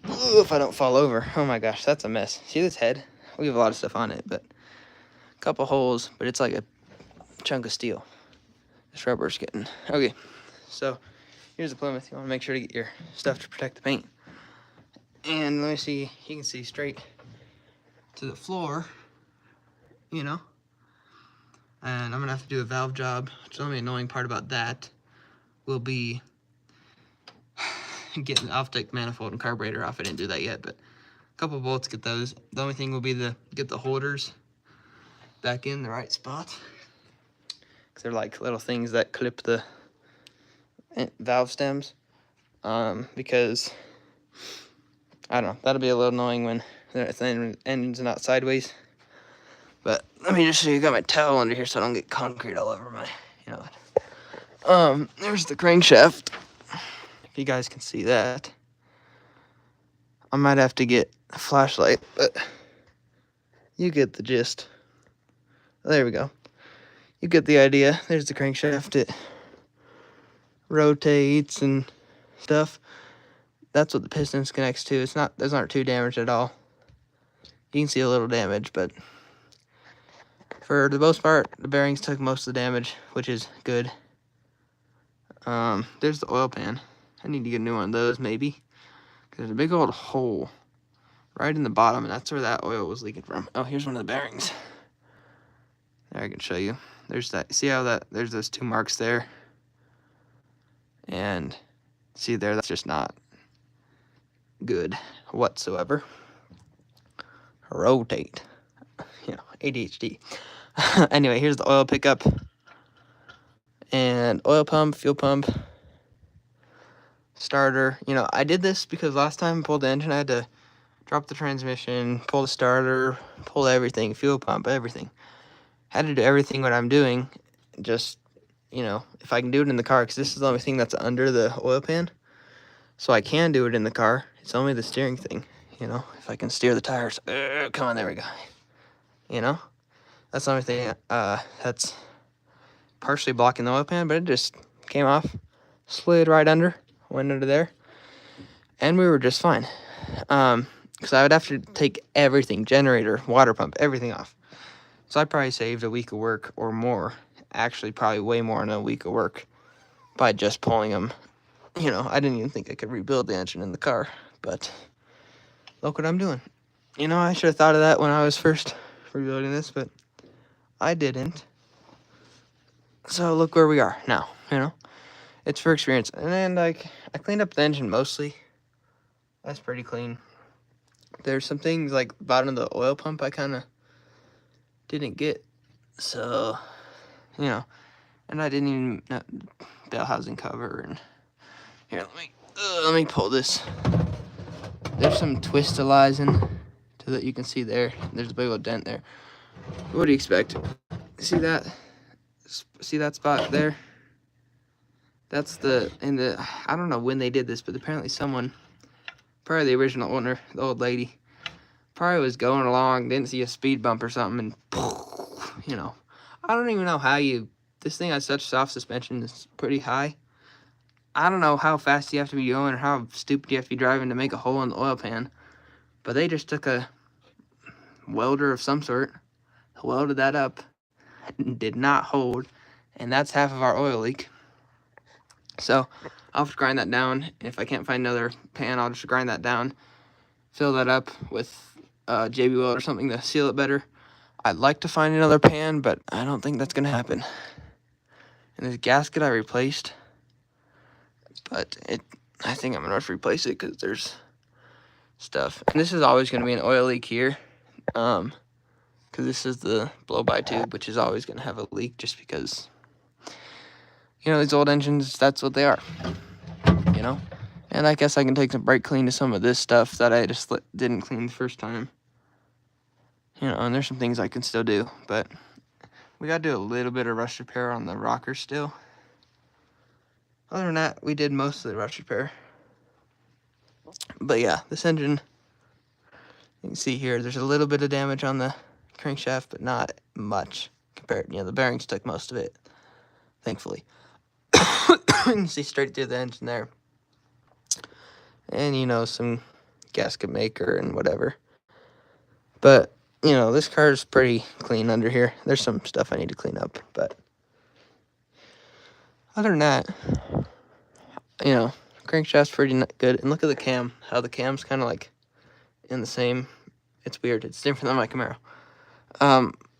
Speaker 1: If I don't fall over. Oh my gosh, that's a mess. See this head? We have a lot of stuff on it, but a couple holes, but it's like a chunk of steel. This rubber's getting... Okay, so here's the Plymouth. You want to make sure to get your stuff to protect the paint. And let me see, you can see straight to the floor, you know. And I'm going to have to do a valve job. It's the only annoying part about that will be getting the off-deck manifold and carburetor off. I didn't do that yet, but a couple bolts, get those. The only thing will be get the holders back in the right spot. Because they're like little things that clip the valve stems. Because, I don't know, that'll be a little annoying when the engine's not sideways. But let me just show you, got my towel under here so I don't get concrete all over my, you know. There's the crankshaft. if you guys can see that. I might have to get a flashlight, but you get the gist. There we go. You get the idea. There's the crankshaft. It rotates and stuff. That's what the pistons connects to. It's not, those aren't too damaged at all. You can see a little damage, but for the most part, the bearings took most of the damage, which is good. There's the oil pan. I need to get a new one of those, maybe. There's a big old hole right in the bottom, and that's where that oil was leaking from. Oh, here's one of the bearings. There, I can show you. There's that. See how that, there's those 2 marks there? And see there, that's just not good whatsoever. Rotate. You know, ADHD. Anyway, here's the oil pickup. And oil pump, fuel pump, starter. You know, I did this because last time I pulled the engine, I had to drop the transmission, pull the starter, pull everything, fuel pump, everything. Had to do everything what I'm doing, just, you know, if I can do it in the car, because this is the only thing that's under the oil pan. So I can do it in the car. It's only the steering thing, you know, if I can steer the tires. Come on, there we go. You know, that's the only thing that's partially blocking the oil pan, but it just came off, slid right under, went under there, and we were just fine. Because I would have to take everything, generator, water pump, everything off. So I probably saved a week of work or more, actually probably way more than a week of work by just pulling them. You know, I didn't even think I could rebuild the engine in the car, but look what I'm doing. You know, I should have thought of that when I was first rebuilding this, but I didn't. So look where we are now, you know. It's for experience. And then, like, I cleaned up the engine mostly. That's pretty clean. There's some things, like, bottom of the oil pump I kind of didn't get. So, you know, and I didn't even bell housing cover. And here, let me pull this. There's some twistalizing so that you can see there. There's a big old dent there. What do you expect? See that? See that spot there? That's I don't know when they did this, but apparently someone, probably the original owner, the old lady, probably was going along, didn't see a speed bump or something, and, you know, I don't even know how this thing has such soft suspension, it's pretty high. I don't know how fast you have to be going or how stupid you have to be driving to make a hole in the oil pan, but they just took a welder of some sort, welded that up, did not hold, and that's half of our oil leak. So I'll have to grind that down, and if I can't find another pan, I'll just grind that down, fill that up with JB Weld or something to seal it better. I'd like to find another pan, but I don't think that's going to happen. And this gasket I replaced, but I think I'm going to have to replace it because there's stuff. And this is always going to be an oil leak here, because this is the blow-by tube, which is always going to have a leak just because, you know, these old engines, that's what they are, you know? And I guess I can take some brake clean to some of this stuff that I just didn't clean the first time. You know, and there's some things I can still do, but we got to do a little bit of rust repair on the rocker still. Other than that, we did most of the rust repair. But yeah, this engine, you can see here, there's a little bit of damage on the crankshaft, but not much compared. You know, the bearings took most of it, thankfully. You can see straight through the engine there. And, you know, some gasket maker and whatever. But, you know, this car is pretty clean under here. There's some stuff I need to clean up, but other than that, you know, crankshaft's pretty good. And look at the cam, how the cam's kind of like in the same, it's weird. It's different than my Camaro.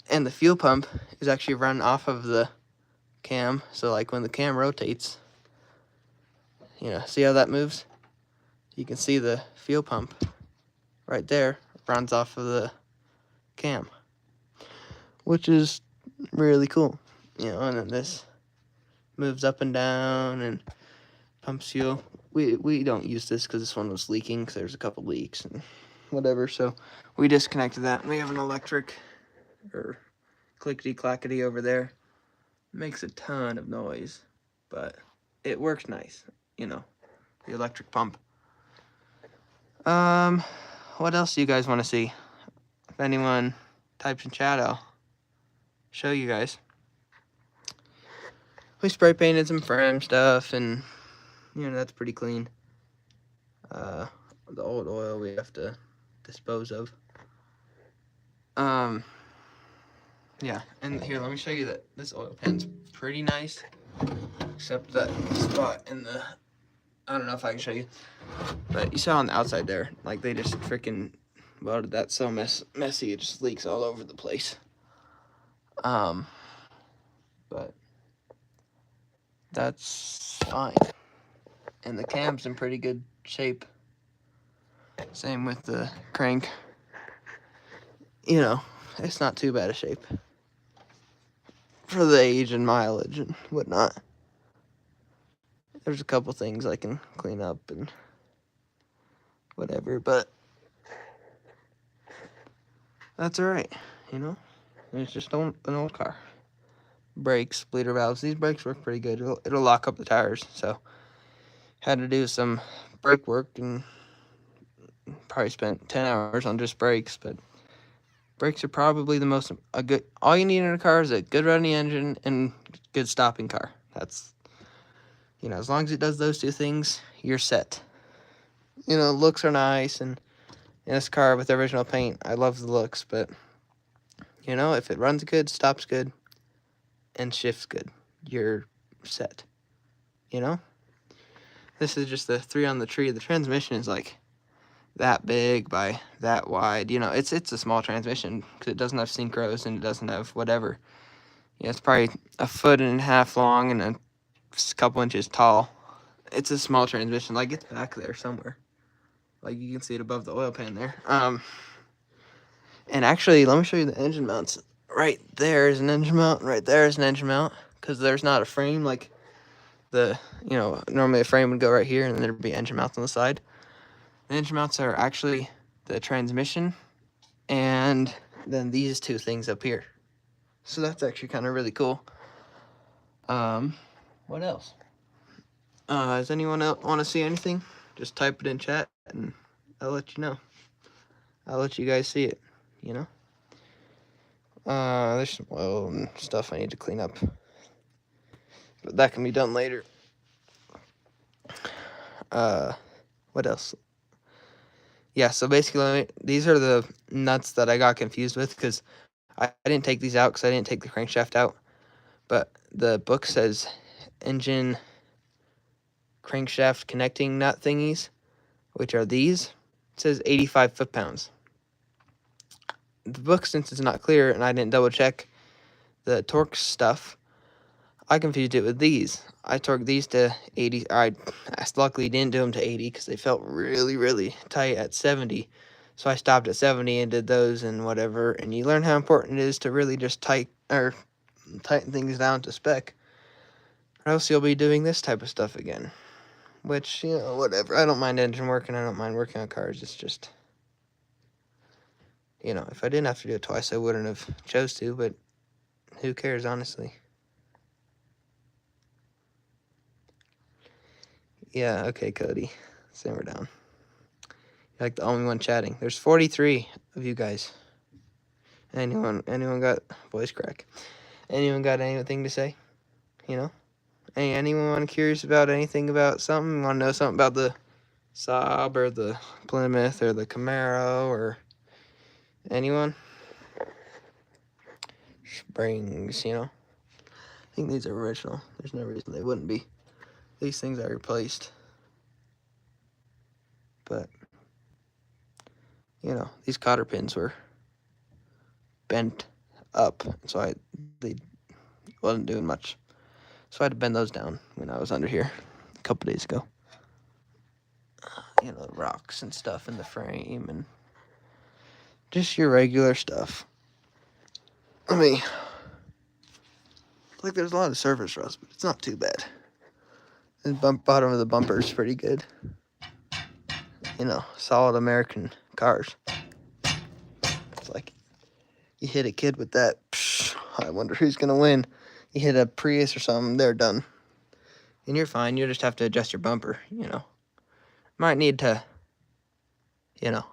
Speaker 1: And the fuel pump is actually run off of the cam. So, like, when the cam rotates, you know, see how that moves? You can see the fuel pump right there runs off of the cam, which is really cool, you know. And then this moves up and down and pumps fuel. We don't use this because this one was leaking because there's a couple leaks and whatever, so we disconnected that. We have an electric or clickety clackety over there. It makes a ton of noise, but it works nice, you know. the electric pump. What else do you guys want to see? If anyone types in chat, I'll show you guys. We spray painted some frame stuff, and that's pretty clean. The old oil we have to dispose of. Yeah, and here, let me show you that this oil pan's pretty nice, except that spot in the, I don't know if I can show you, but you saw on the outside there, like they just freaking welded that so messy, it just leaks all over the place. But that's fine, and the cam's in pretty good shape. Same with the crank. It's not too bad a shape for the age and mileage and whatnot. There's a couple things I can clean up and whatever, but that's alright, It's just an old car. Brakes, bleeder valves. These brakes work pretty good. It'll lock up the tires, so had to do some brake work and probably spent 10 hours on just brakes, but brakes are probably all you need in a car is a good running engine and good stopping car. That's, as long as it does those two things, you're set. Looks are nice, and in this car with original paint, I love the looks, but, if it runs good, stops good, and shifts good, you're set. This is just the 3 on the tree. The transmission is like that big by that wide. It's a small transmission because it doesn't have synchros and it doesn't have whatever. It's probably 1.5 feet long and a couple inches tall. It's a small transmission. Like, it's back there somewhere. Like, you can see it above the oil pan there. And actually, let me show you the engine mounts. Right there is an engine mount. Right there is an engine mount. Because there's not a frame like normally a frame would go right here and then there'd be engine mounts on the side. The engine mounts are actually the transmission and then these two things up here. So that's actually kind of really cool. What else? Does anyone else want to see anything? Just type it in chat and I'll let you know. I'll let you guys see it, There's some oil and stuff I need to clean up. But that can be done later. What else? Yeah, so basically, these are the nuts that I got confused with because I didn't take these out because I didn't take the crankshaft out. But the book says engine crankshaft connecting nut thingies, which are these. It says 85 foot-pounds. The book, since it's not clear and I didn't double check the torque stuff, I confused it with these. I torqued these to 80. I luckily didn't do them to 80 because they felt really, really tight at 70. So I stopped at 70 and did those and whatever. And you learn how important it is to really just tighten things down to spec. Or else you'll be doing this type of stuff again. Which, whatever. I don't mind engine work and I don't mind working on cars. It's just, if I didn't have to do it twice, I wouldn't have chose to. But who cares, honestly? Yeah, okay, Cody. Simmer down. You're like the only one chatting. There's 43 of you guys. Anyone got voice crack? Anyone got anything to say? Anyone curious about anything about something? Want to know something about the Saab or the Plymouth or the Camaro or anyone? Springs, I think these are original. There's no reason they wouldn't be. These things I replaced. But, these cotter pins were bent up. So they wasn't doing much. So I had to bend those down when I was under here a couple days ago. Rocks and stuff in the frame and just your regular stuff. There's a lot of surface rust, but it's not too bad. The bottom of the bumper is pretty good. Solid American cars. It's like you hit a kid with that, I wonder who's gonna win. You hit a Prius or something, they're done. And you're fine, you just have to adjust your bumper, Might need to, you know.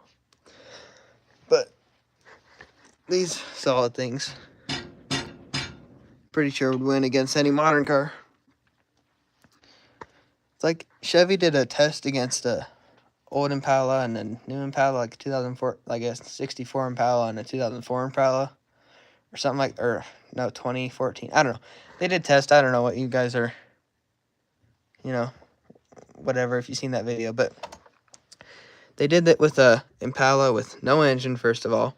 Speaker 1: But these solid things, pretty sure would win against any modern car. It's like Chevy did a test against a old Impala and a new Impala, like a 2004, like a 64 Impala and a 2004 Impala, or something like, or no, 2014. I don't know. They did test. I don't know what you guys are, you know, whatever, if you've seen that video, but they did that with a Impala with no engine, first of all.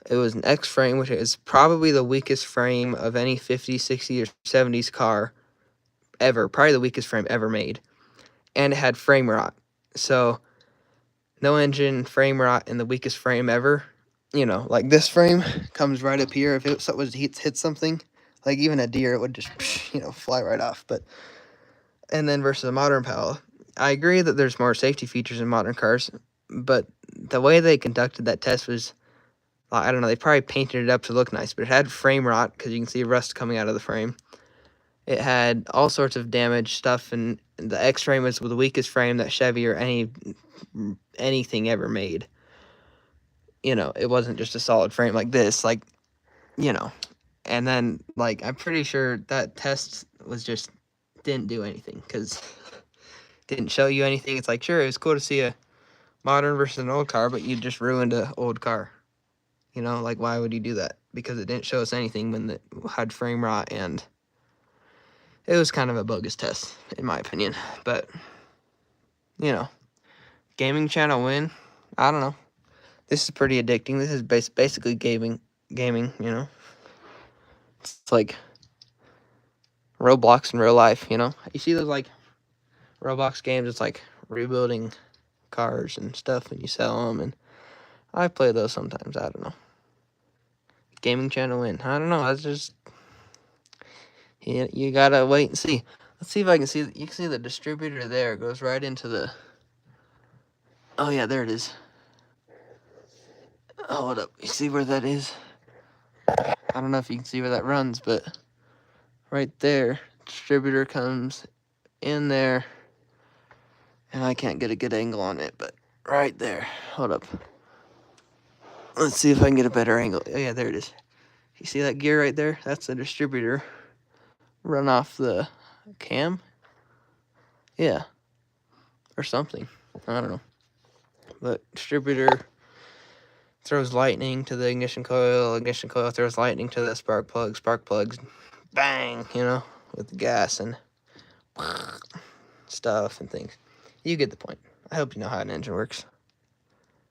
Speaker 1: It was an X frame, which is probably the weakest frame of any 50s, 60s, or 70s car ever. Probably the weakest frame ever made. And it had frame rot. So, no engine, frame rot, and the weakest frame ever. You know, like this frame comes right up here. If it was hit something, like even a deer, it would just, you know, fly right off. But, and then versus a modern Impala. I agree that there's more safety features in modern cars, but the way they conducted that test was, I don't know, they probably painted it up to look nice, but it had frame rot because you can see rust coming out of the frame. It had all sorts of damaged stuff, and the X frame was the weakest frame that Chevy or anything ever made. You know, it wasn't just a solid frame like this, like, you know. And then, like, I'm pretty sure that test was just, didn't do anything because didn't show you anything. It's like, sure, it was cool to see a modern versus an old car, but you just ruined an old car. You know, like, why would you do that? Because it didn't show us anything when it had frame rot, and it was kind of a bogus test, in my opinion. But, you know, gaming channel win. I don't know. This is pretty addicting. This is basically gaming, you know. It's like Roblox in real life, you know. You see those, like, Roblox games, it's like rebuilding cars and stuff, and you sell them, and I play those sometimes. I don't know. Gaming channel win. I don't know. That's just, you gotta wait and see. Let's see if I can see. You can see the distributor there. It goes right into the. Oh yeah, there it is. Oh, hold up. You see where that is? I don't know if you can see where that runs, but right there, distributor comes in there, and I can't get a good angle on it, but right there. Hold up. Let's see if I can get a better angle. Oh yeah, there it is. You see that gear right there? That's the distributor. Run off the cam? Yeah. Or something. I don't know. But distributor throws lightning to the ignition coil throws lightning to the spark plugs, bang, you know, with the gas and stuff and things. You get the point. I hope you know how an engine works.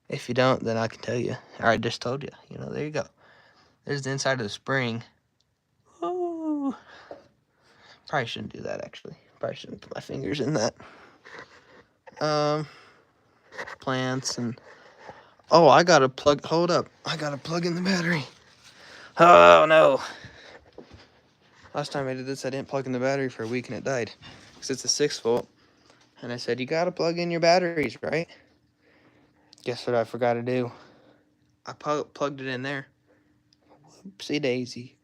Speaker 1: If you don't, then I can tell you. Or I just told you. You know, there you go. There's the inside of the spring. Ooh. Probably shouldn't do that, actually. Probably shouldn't put my fingers in that. Plants and... Oh, I gotta plug... Hold up. I gotta plug in the battery. Oh, no. Last time I did this, I didn't plug in the battery for a week and it died. Because it's a 6-volt. And I said, you gotta plug in your batteries, right? Guess what I forgot to do? I plugged it in there. Whoopsie daisy.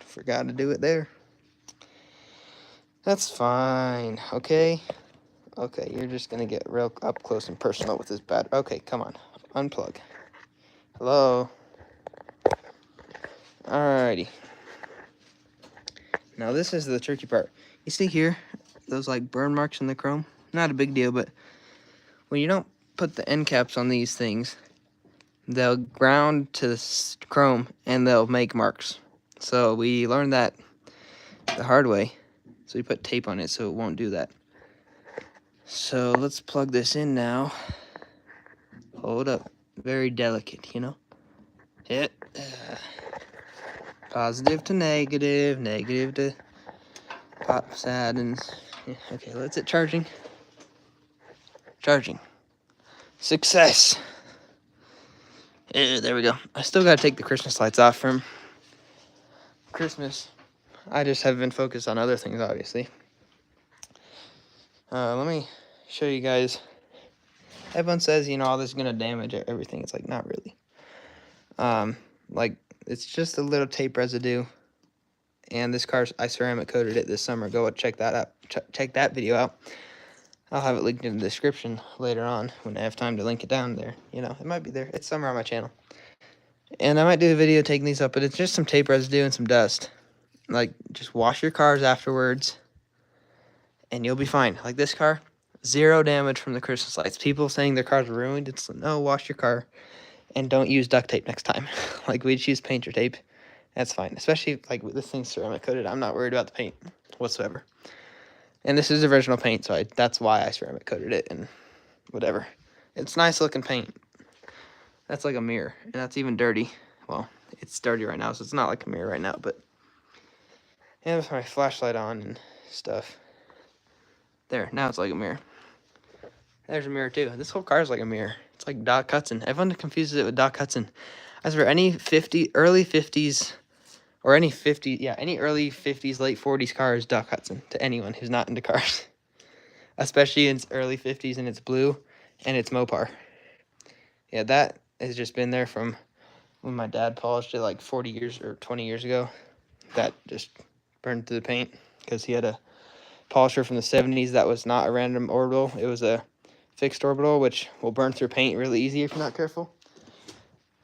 Speaker 1: Forgot to do it there. That's fine, okay? Okay, you're just gonna get real up close and personal with this battery. Okay, come on. Unplug. Hello? Alrighty. Now this is the tricky part. You see here, those like burn marks in the chrome? Not a big deal, but when you don't put the end caps on these things, they'll ground to the chrome and they'll make marks. So we learned that the hard way. So we put tape on it so it won't do that. So let's plug this in now. Hold up. Very delicate, you know? Hit. Positive to negative, negative to pop sad and... Yeah, okay, let's it charging. Charging. Success. There we go. I still gotta take the Christmas lights off from Christmas. I just have been focused on other things, obviously. Let me show you guys. Everyone says, you know, all this is gonna damage everything. It's like, not really. Like, it's just a little tape residue. And this car, I ceramic coated it this summer. Go check that out. Check that video out. I'll have it linked in the description later on when I have time to link it down there. You know, it might be there. It's somewhere on my channel. And I might do a video taking these up, but it's just some tape residue and some dust. Like, just wash your cars afterwards, and you'll be fine. Like this car, 0 damage from the Christmas lights. People saying their cars are ruined, it's no, wash your car, and don't use duct tape next time. Like, we'd use paint or tape. That's fine. Especially, like, this thing's ceramic coated. I'm not worried about the paint whatsoever. And this is original paint, so that's why I ceramic coated it and whatever. It's nice looking paint. That's like a mirror, and that's even dirty. Well, it's dirty right now, so it's not like a mirror right now, but yeah, with my flashlight on and stuff. There, now it's like a mirror. There's a mirror too. This whole car is like a mirror. It's like Doc Hudson. Everyone confuses it with Doc Hudson. I swear, any early 50s, or any early 50s, late 40s car is Doc Hudson to anyone who's not into cars. Especially in its early 50s and it's blue and it's Mopar. Yeah, that has just been there from when my dad polished it like 40 years or 20 years ago. That just burned through the paint because he had a polisher from the 70s that was not a random orbital. It was a fixed orbital, which will burn through paint really easy if you're not careful.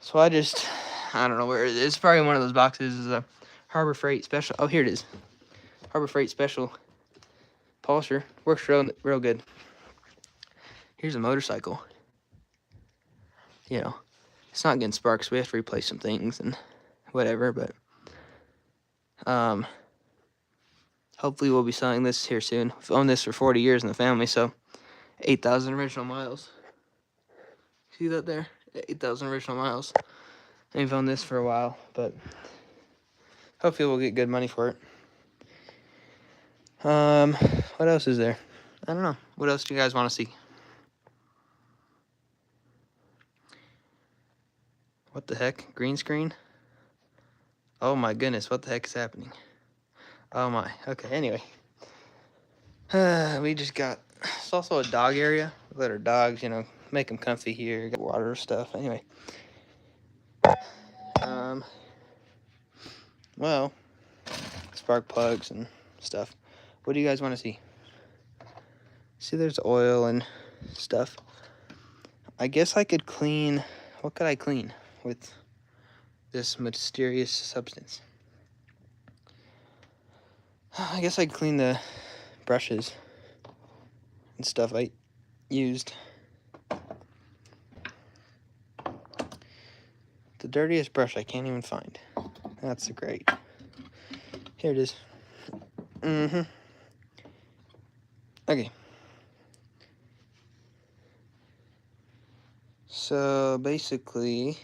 Speaker 1: So I don't know where it is. It's probably one of those boxes. Is a Harbor Freight special. Oh, here it is. Harbor Freight special polisher. Works real good. Here's a motorcycle. You know, it's not getting sparks. We have to replace some things and whatever, but hopefully we'll be selling this here soon. We've owned this for 40 years in the family, so 8,000 original miles. See that there? 8,000 original miles. And we've owned this for a while, but hopefully we'll get good money for it. What else is there? I don't know. What else do you guys want to see? What the heck? Green screen? Oh my goodness, what the heck is happening? Oh my. Okay, anyway. We just got, it's also a dog area. We let our dogs, you know, make them comfy here. Got water stuff. Anyway. Well, spark plugs and stuff. What do you guys want to see? See, there's oil and stuff. I guess I could clean, what could I clean with this mysterious substance? I guess I'd clean the brushes and stuff I used. The dirtiest brush I can't even find. That's great. Here it is. Okay. So basically,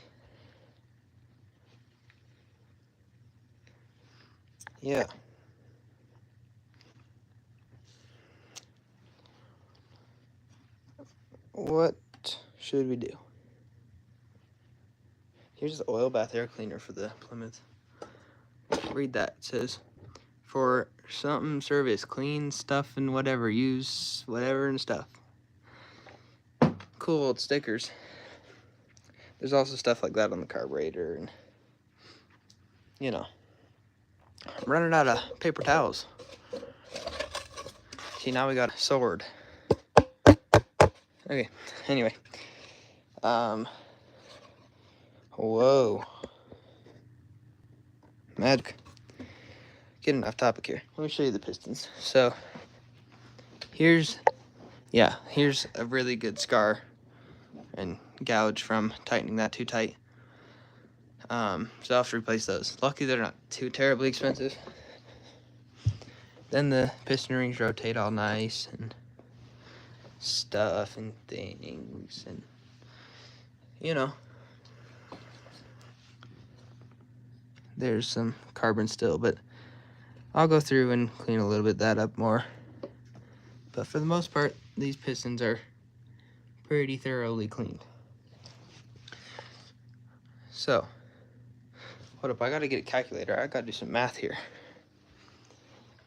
Speaker 1: yeah. What should we do? Here's the oil bath air cleaner for the Plymouth. Read that. It says, for something service, clean stuff and whatever, use whatever and stuff. Cool old stickers. There's also stuff like that on the carburetor and, you know. I'm running out of paper towels. See, now we got a sword. Okay, anyway. Whoa. Magic. Getting off topic here. Let me show you the pistons. So, here's a really good scar and gouge from tightening that too tight. So I'll have to replace those. Luckily, they're not too terribly expensive. Then the piston rings rotate all nice and stuff and things and, you know. There's some carbon still, but I'll go through and clean a little bit that up more. But for the most part, these pistons are pretty thoroughly cleaned. So, hold up, I gotta get a calculator. I gotta do some math here.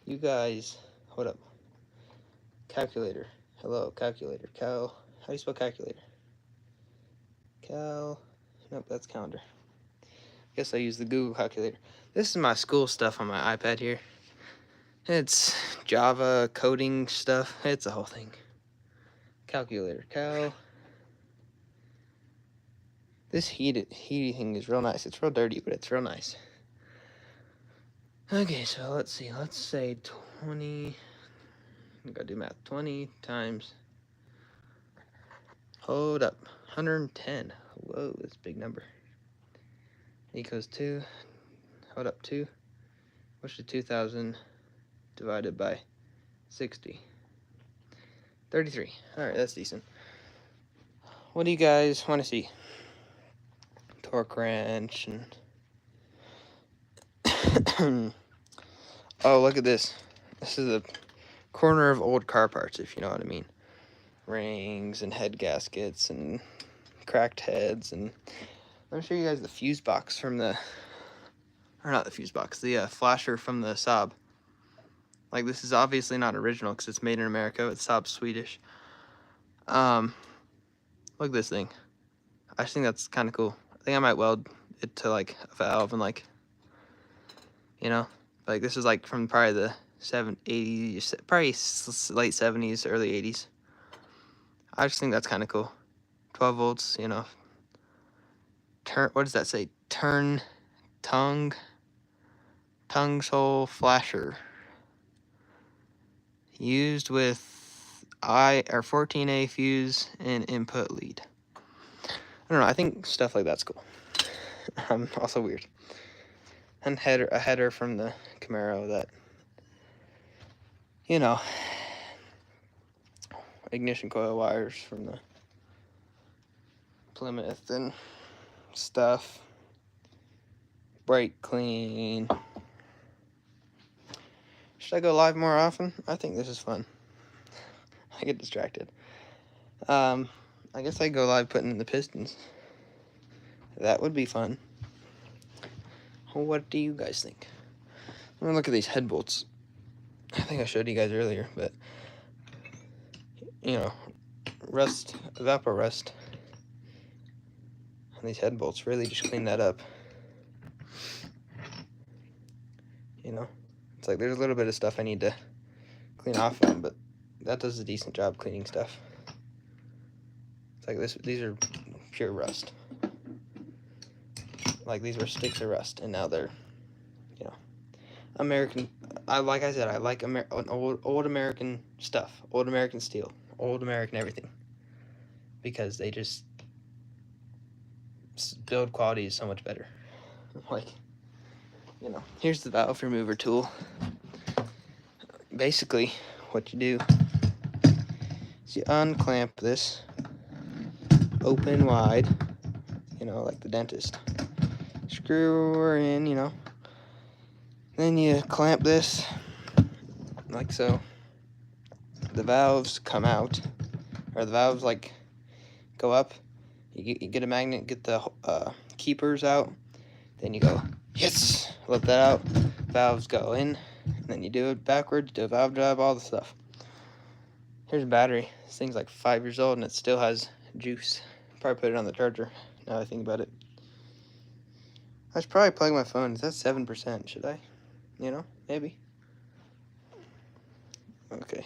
Speaker 1: You guys, hold up. Calculator. Hello, calculator. How do you spell calculator? Nope, that's calendar. Guess I use the Google calculator. This is my school stuff on my iPad here. It's Java coding stuff. It's a whole thing. calculator. This heating is real nice. It's real dirty, but it's real nice. Okay, so let's see. Let's say 20. I gotta do math. 20 times. Hold up. 110. Whoa, that's a big number. Equals 2. Hold up, 2. What's the 2,000 divided by 60? 33. Alright, that's decent. What do you guys want to see? Torque wrench and oh, look at this. This is a corner of old car parts, if you know what I mean. Rings and head gaskets and cracked heads. And let me show you guys the fuse box from the, or not the fuse box, the flasher from the Saab. Like, this is obviously not original because it's made in America. It's Saab Swedish. Look at this thing. I just think that's kind of cool. I think I might weld it to like a valve and like, you know, like this is like from probably the 80s, probably late 70s, early 80s. I just think that's kind of cool. 12 volts, you know. What does that say? Tongue hole flasher. Used with 14A fuse and input lead. I don't know, I think stuff like that's cool. Also weird. And a header from the Camaro that, you know, ignition coil wires from the Plymouth and stuff. Brake clean. Should I go live more often? I think this is fun. I get distracted. I guess I go live putting in the pistons. That would be fun. What do you guys think? I'm gonna look at these head bolts. I think I showed you guys earlier, but you know, rust, evapor rust on these head bolts really just clean that up. You know, it's like there's a little bit of stuff I need to clean off them, but that does a decent job cleaning stuff. It's like these are pure rust. Like these were sticks of rust, and now they're, you know, American. Like I said, I like old American stuff, old American steel, old American everything, because they just build quality is so much better. Like, you know, here's the valve remover tool. Basically, what you do is you unclamp this, open wide, you know, like the dentist. Screw her in, you know. Then you clamp this like so. The valves come out, or the valves like go up. You get a magnet, get the keepers out. Then you go, yes, let that out. Valves go in. And then you do it backwards, do a valve drive, all the stuff. Here's a battery. This thing's like 5 years old and it still has juice. Probably put it on the charger, now that I think about it. I should probably plug my phone. Is that 7%? Should I? You know, maybe. Okay.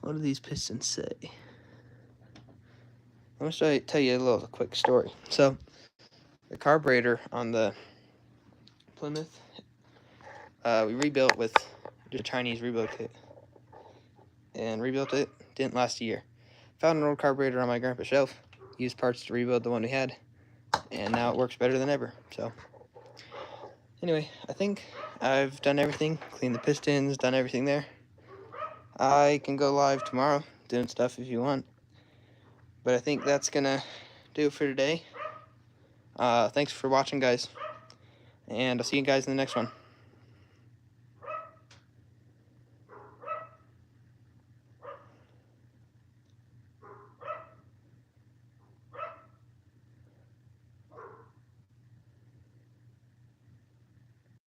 Speaker 1: What do these pistons say? I'm gonna tell you a little quick story. So, the carburetor on the Plymouth, we rebuilt with the Chinese rebuild kit. And rebuilt it. Didn't last a year. Found an old carburetor on my grandpa's shelf. Used parts to rebuild the one we had. And now it works better than ever. So, anyway, I think I've done everything. Cleaned the pistons, done everything there. I can go live tomorrow doing stuff if you want. But I think that's gonna do it for today. Thanks for watching, guys. And I'll see you guys in the next one.